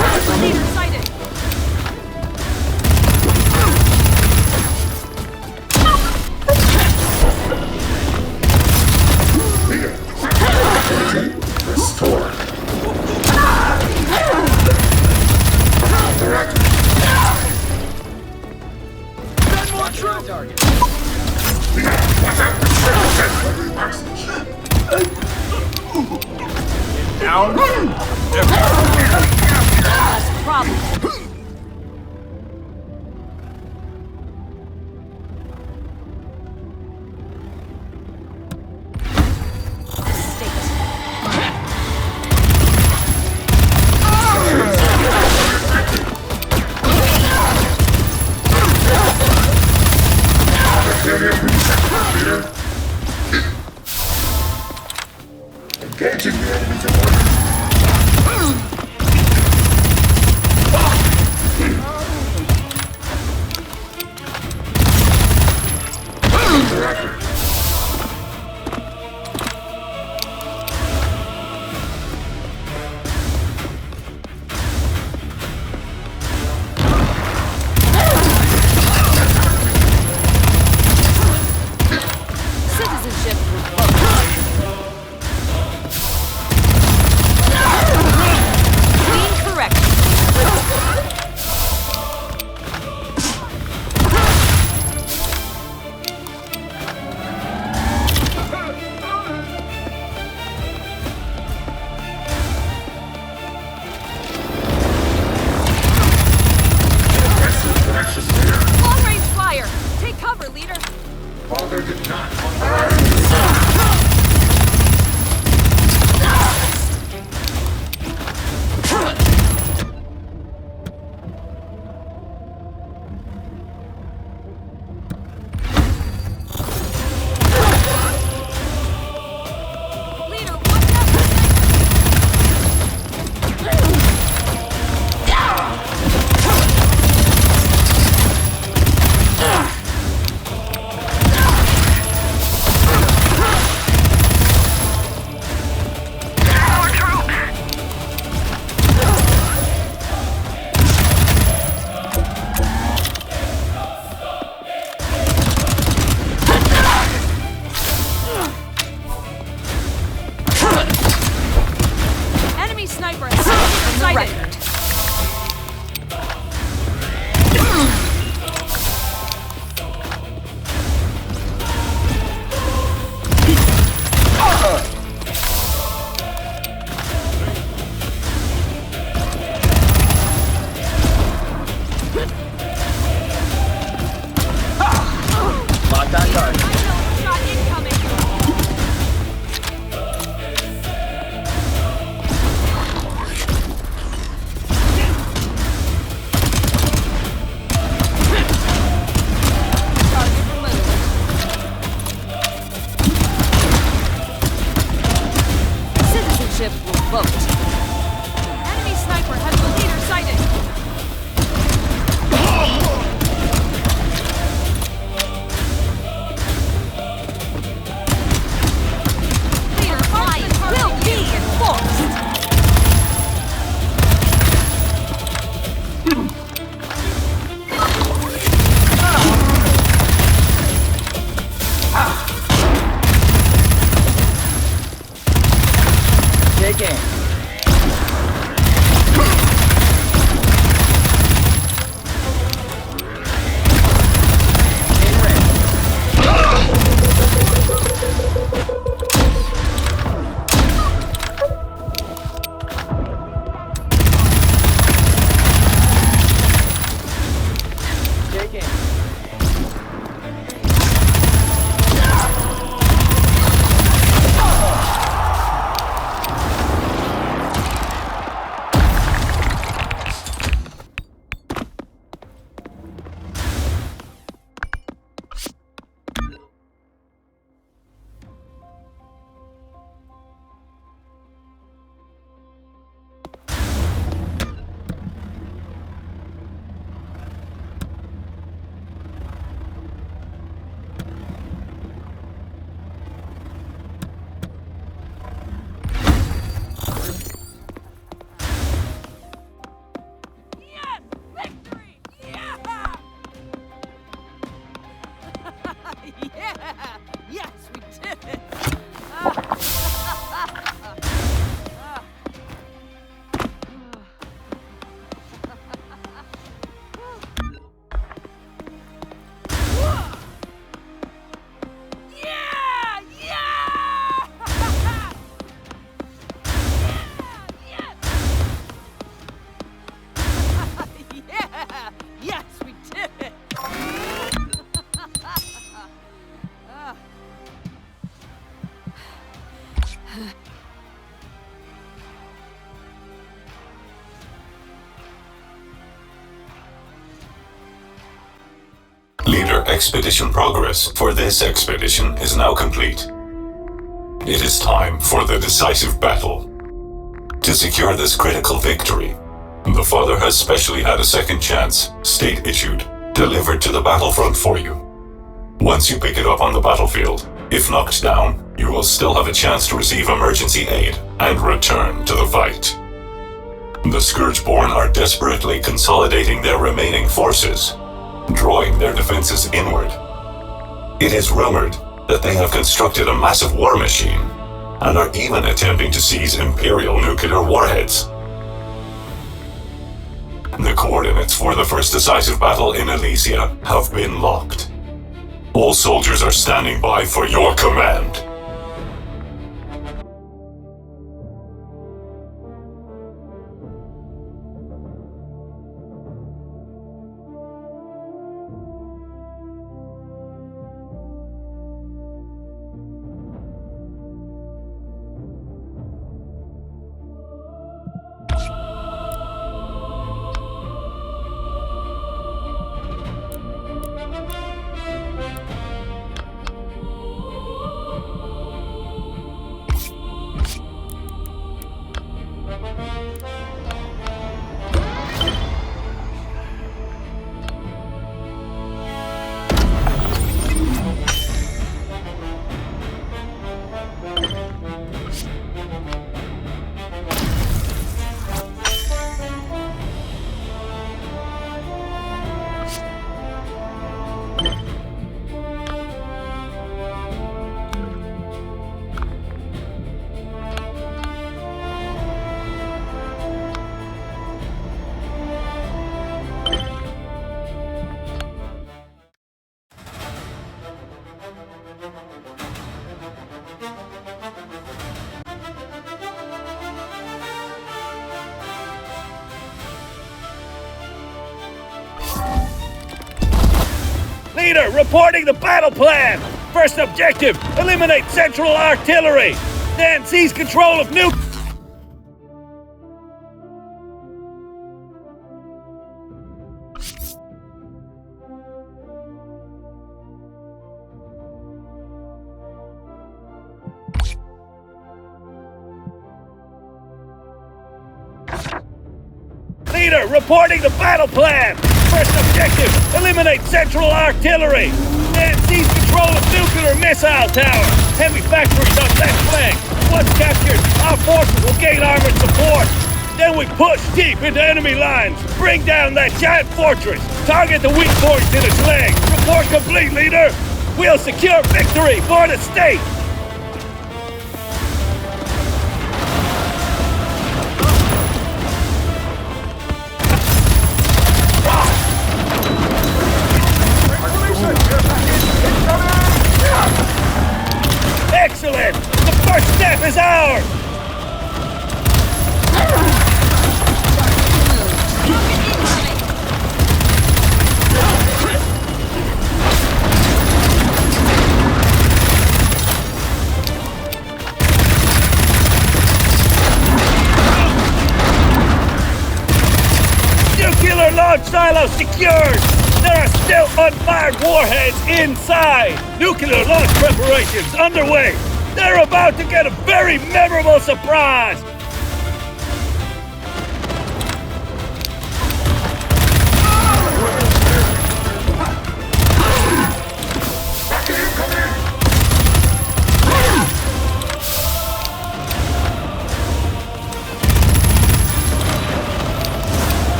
Enemy leader sighted. Restore. Direct. Send more troops! Target. Down. Problem. Engaging the enemies of order. Your expedition progress for this expedition is now complete. It is time for the decisive battle. To secure this critical victory, the Father has specially had a second chance, state-issued, delivered to the battlefront for you. Once you pick it up on the battlefield, if knocked down, you will still have a chance to receive emergency aid and return to the fight. The Scourgeborn are desperately consolidating their remaining forces, drawing their defenses inward. It is rumored that they have constructed a massive war machine and are even attempting to seize Imperial nuclear warheads. The coordinates for the first decisive battle in Elysia have been locked. All soldiers are standing by for your command. Leader, reporting the battle plan! First objective, eliminate central artillery! Then seize control of nuke... Leader, reporting the battle plan! First objective, eliminate central artillery! Then seize control of nuclear missile tower! Heavy factories on left flank! Once captured, our forces will gain armored support! Then we push deep into enemy lines! Bring down that giant fortress! Target the weak points in its legs! Report complete, leader! We'll secure victory for the state! Excellent! The first step is ours! Nuclear launch silo secured! There are still unfired warheads inside! Nuclear launch preparations underway! They're about to get a very memorable surprise!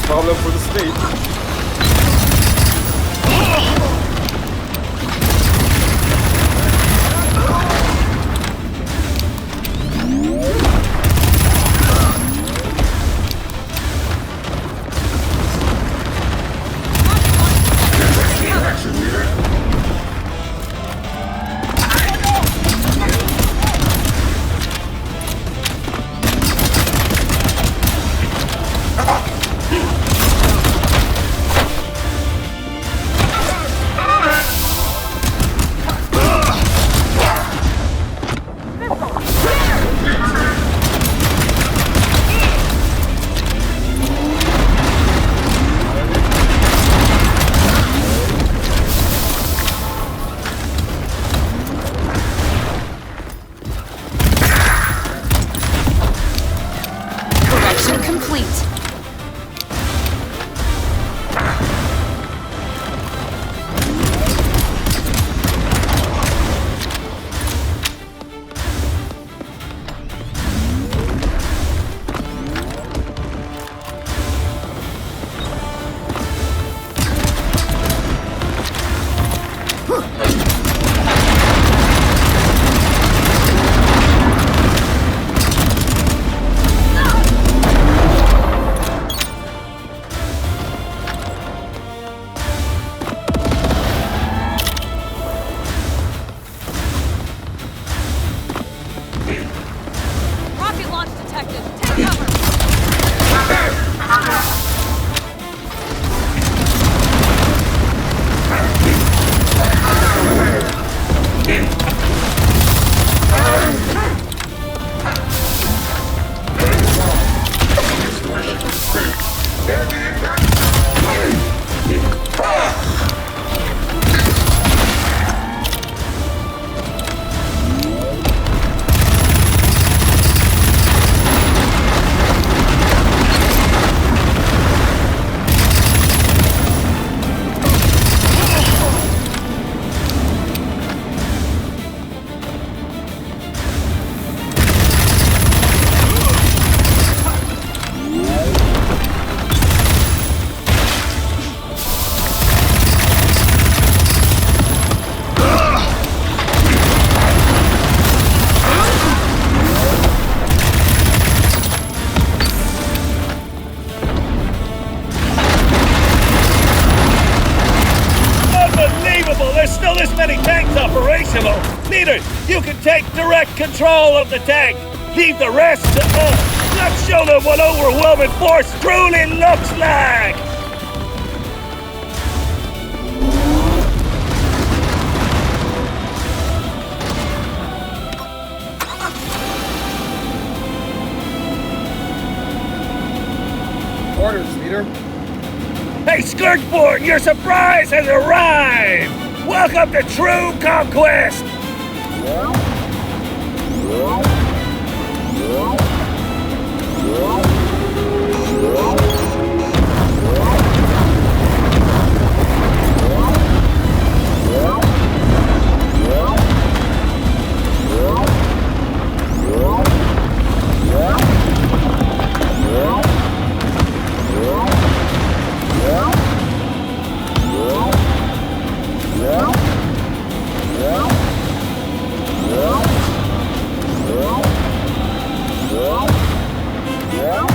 problem for the state. Leader, you can take direct control of the tank. Leave the rest to us. Let's show them what overwhelming force truly looks like. Orders, leader. Hey, Scourgeborn, your surprise has arrived! Welcome to True Conquest! Yeah.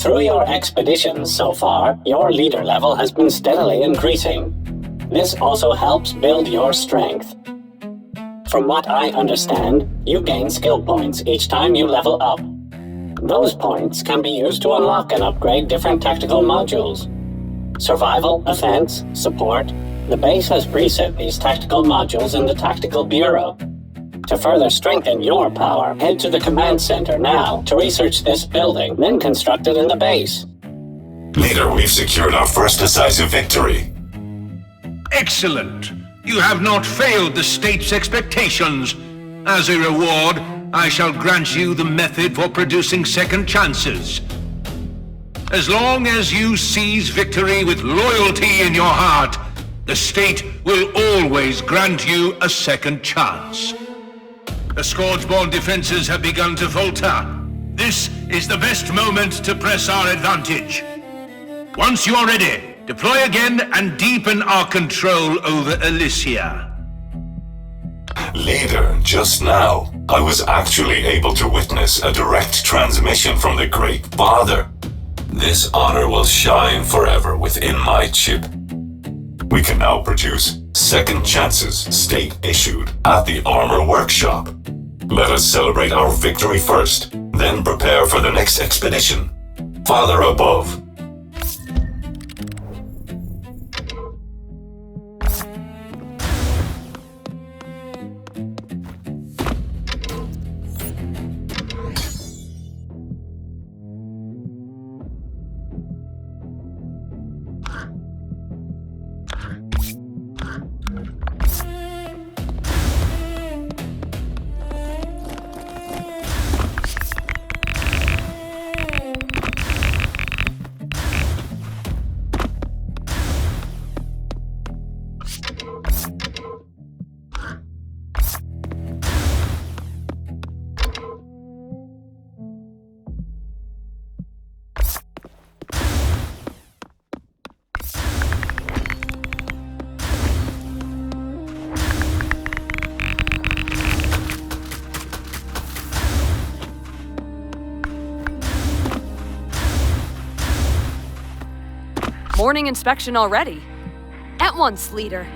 Through your expeditions so far, your leader level has been steadily increasing. This also helps build your strength. From what I understand, you gain skill points each time you level up. Those points can be used to unlock and upgrade different tactical modules. Survival, offense, support. The base has preset these tactical modules in the Tactical Bureau. To further strengthen your power, head to the command center now to research this building, then construct it in the base. Leader, we've secured our first decisive victory. Excellent. You have not failed the state's expectations. As a reward, I shall grant you the method for producing second chances. As long as you seize victory with loyalty in your heart, the state will always grant you a second chance. The Scourgeborn defenses have begun to falter. This is the best moment to press our advantage. Once you are ready, deploy again and deepen our control over Elysia. Leader, just now, I was actually able to witness a direct transmission from the Great Father. This honor will shine forever within my chip. We can now produce second chances state-issued at the Armor Workshop. Let us celebrate our victory first, then prepare for the next expedition. Father above. Morning inspection already. At once, Leader.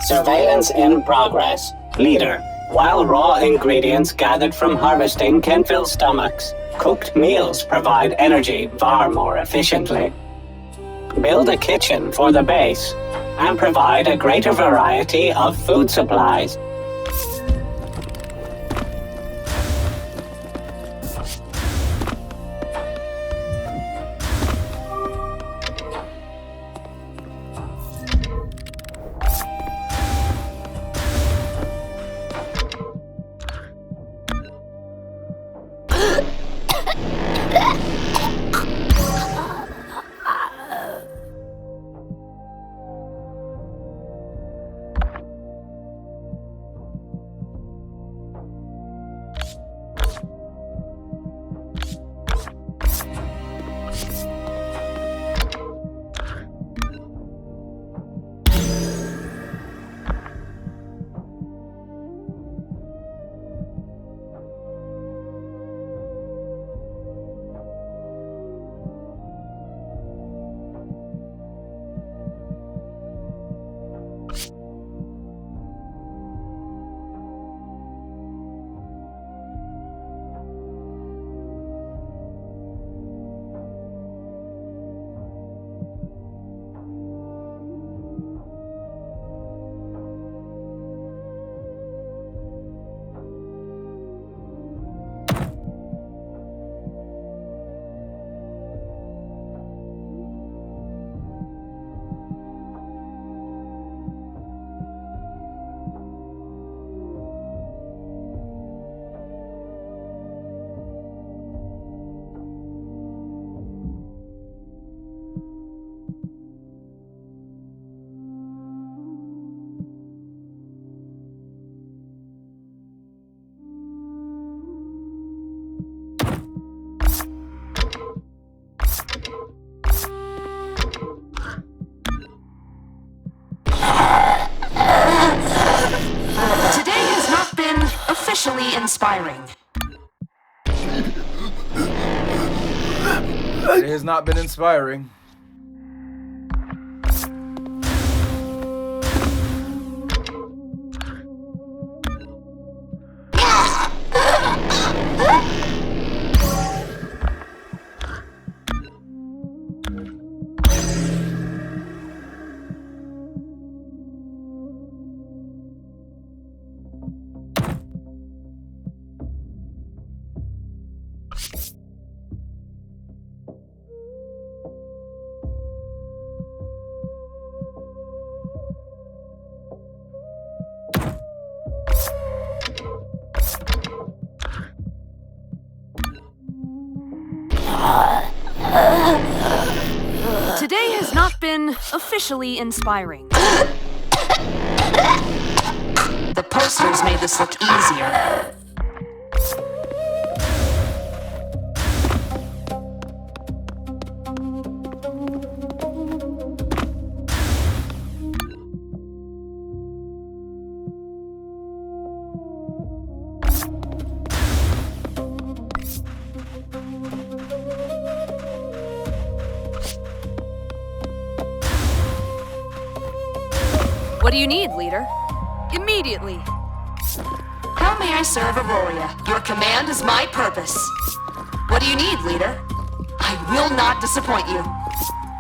Surveillance in progress. Leader, while raw ingredients gathered from harvesting can fill stomachs, cooked meals provide energy far more efficiently. Build a kitchen for the base and provide a greater variety of food supplies. officially inspiring. It has not been inspiring. Today has not been officially inspiring. The posters made this look easier. What do you need, leader? Immediately. How may I serve Aurora? Your command is my purpose. What do you need, leader? I will not disappoint you.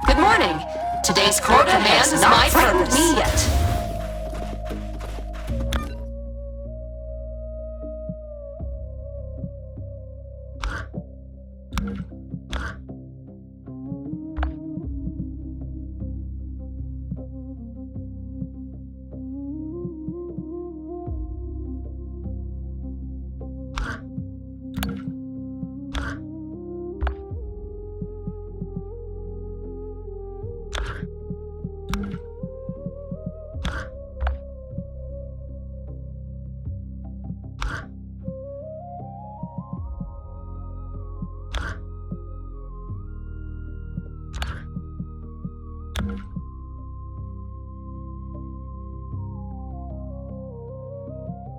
Good morning. Today's core command is my purpose. Me yet.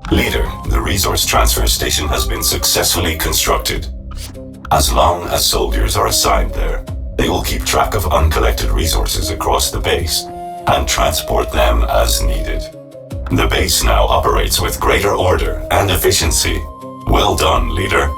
Leader, the resource transfer station has been successfully constructed. As long as soldiers are assigned there, they will keep track of uncollected resources across the base and transport them as needed. The base now operates with greater order and efficiency. Well done, Leader.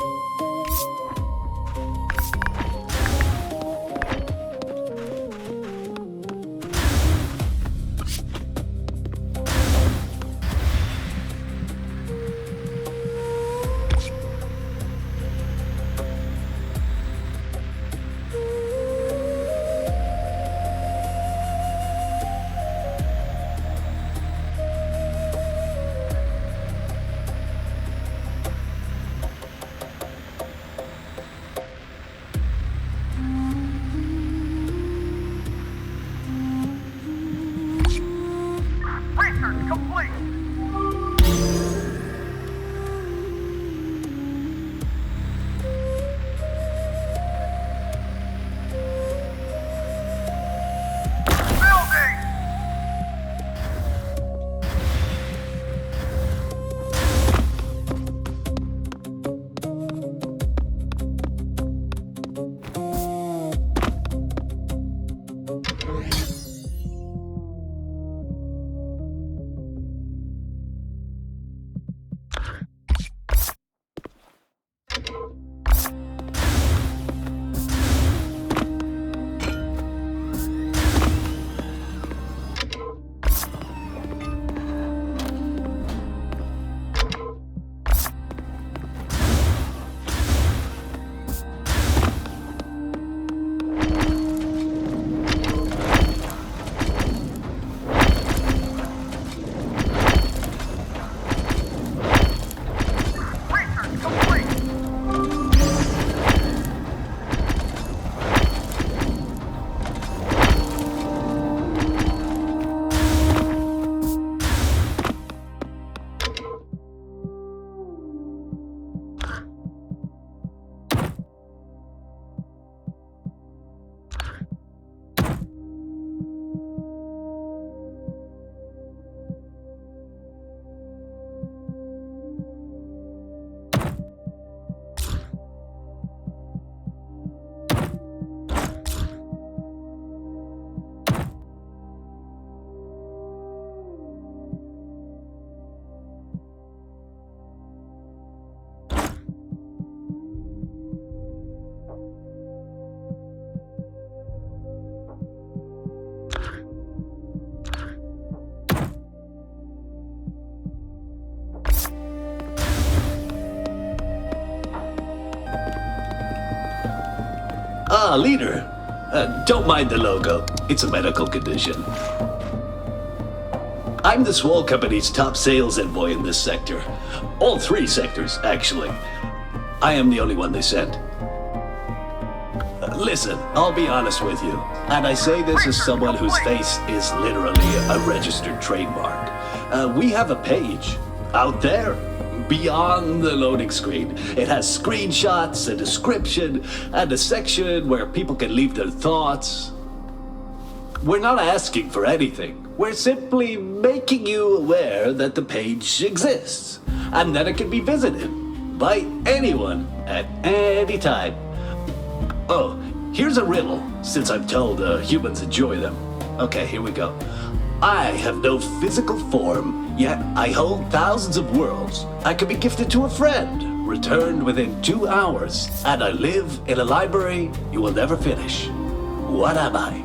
Ah, leader. Don't mind the logo. It's a medical condition. I'm the Swole Company's top sales envoy in this sector. All 3 sectors, actually. I am the only one they sent. Listen, I'll be honest with you. And I say this as someone whose face is literally a registered trademark. We have a page out there, beyond the loading screen. It has screenshots, a description, and a section where people can leave their thoughts. We're not asking for anything. We're simply making you aware that the page exists, and that it can be visited by anyone at any time. Oh, here's a riddle, since I'm told humans enjoy them. Okay, here we go. I have no physical form, yet I hold thousands of worlds. I can be gifted to a friend, returned within 2 hours, and I live in a library you will never finish. What am I?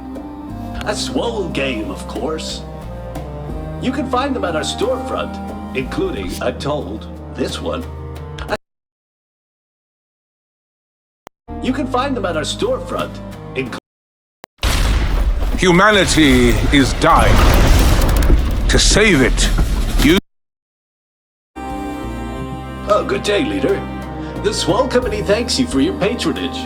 A Swole game, of course. You can find them at our storefront, including, I'm told, this one. You can find them at our storefront, including... Humanity is dying. To save it, you... Oh, good day, leader. The Swole Company thanks you for your patronage.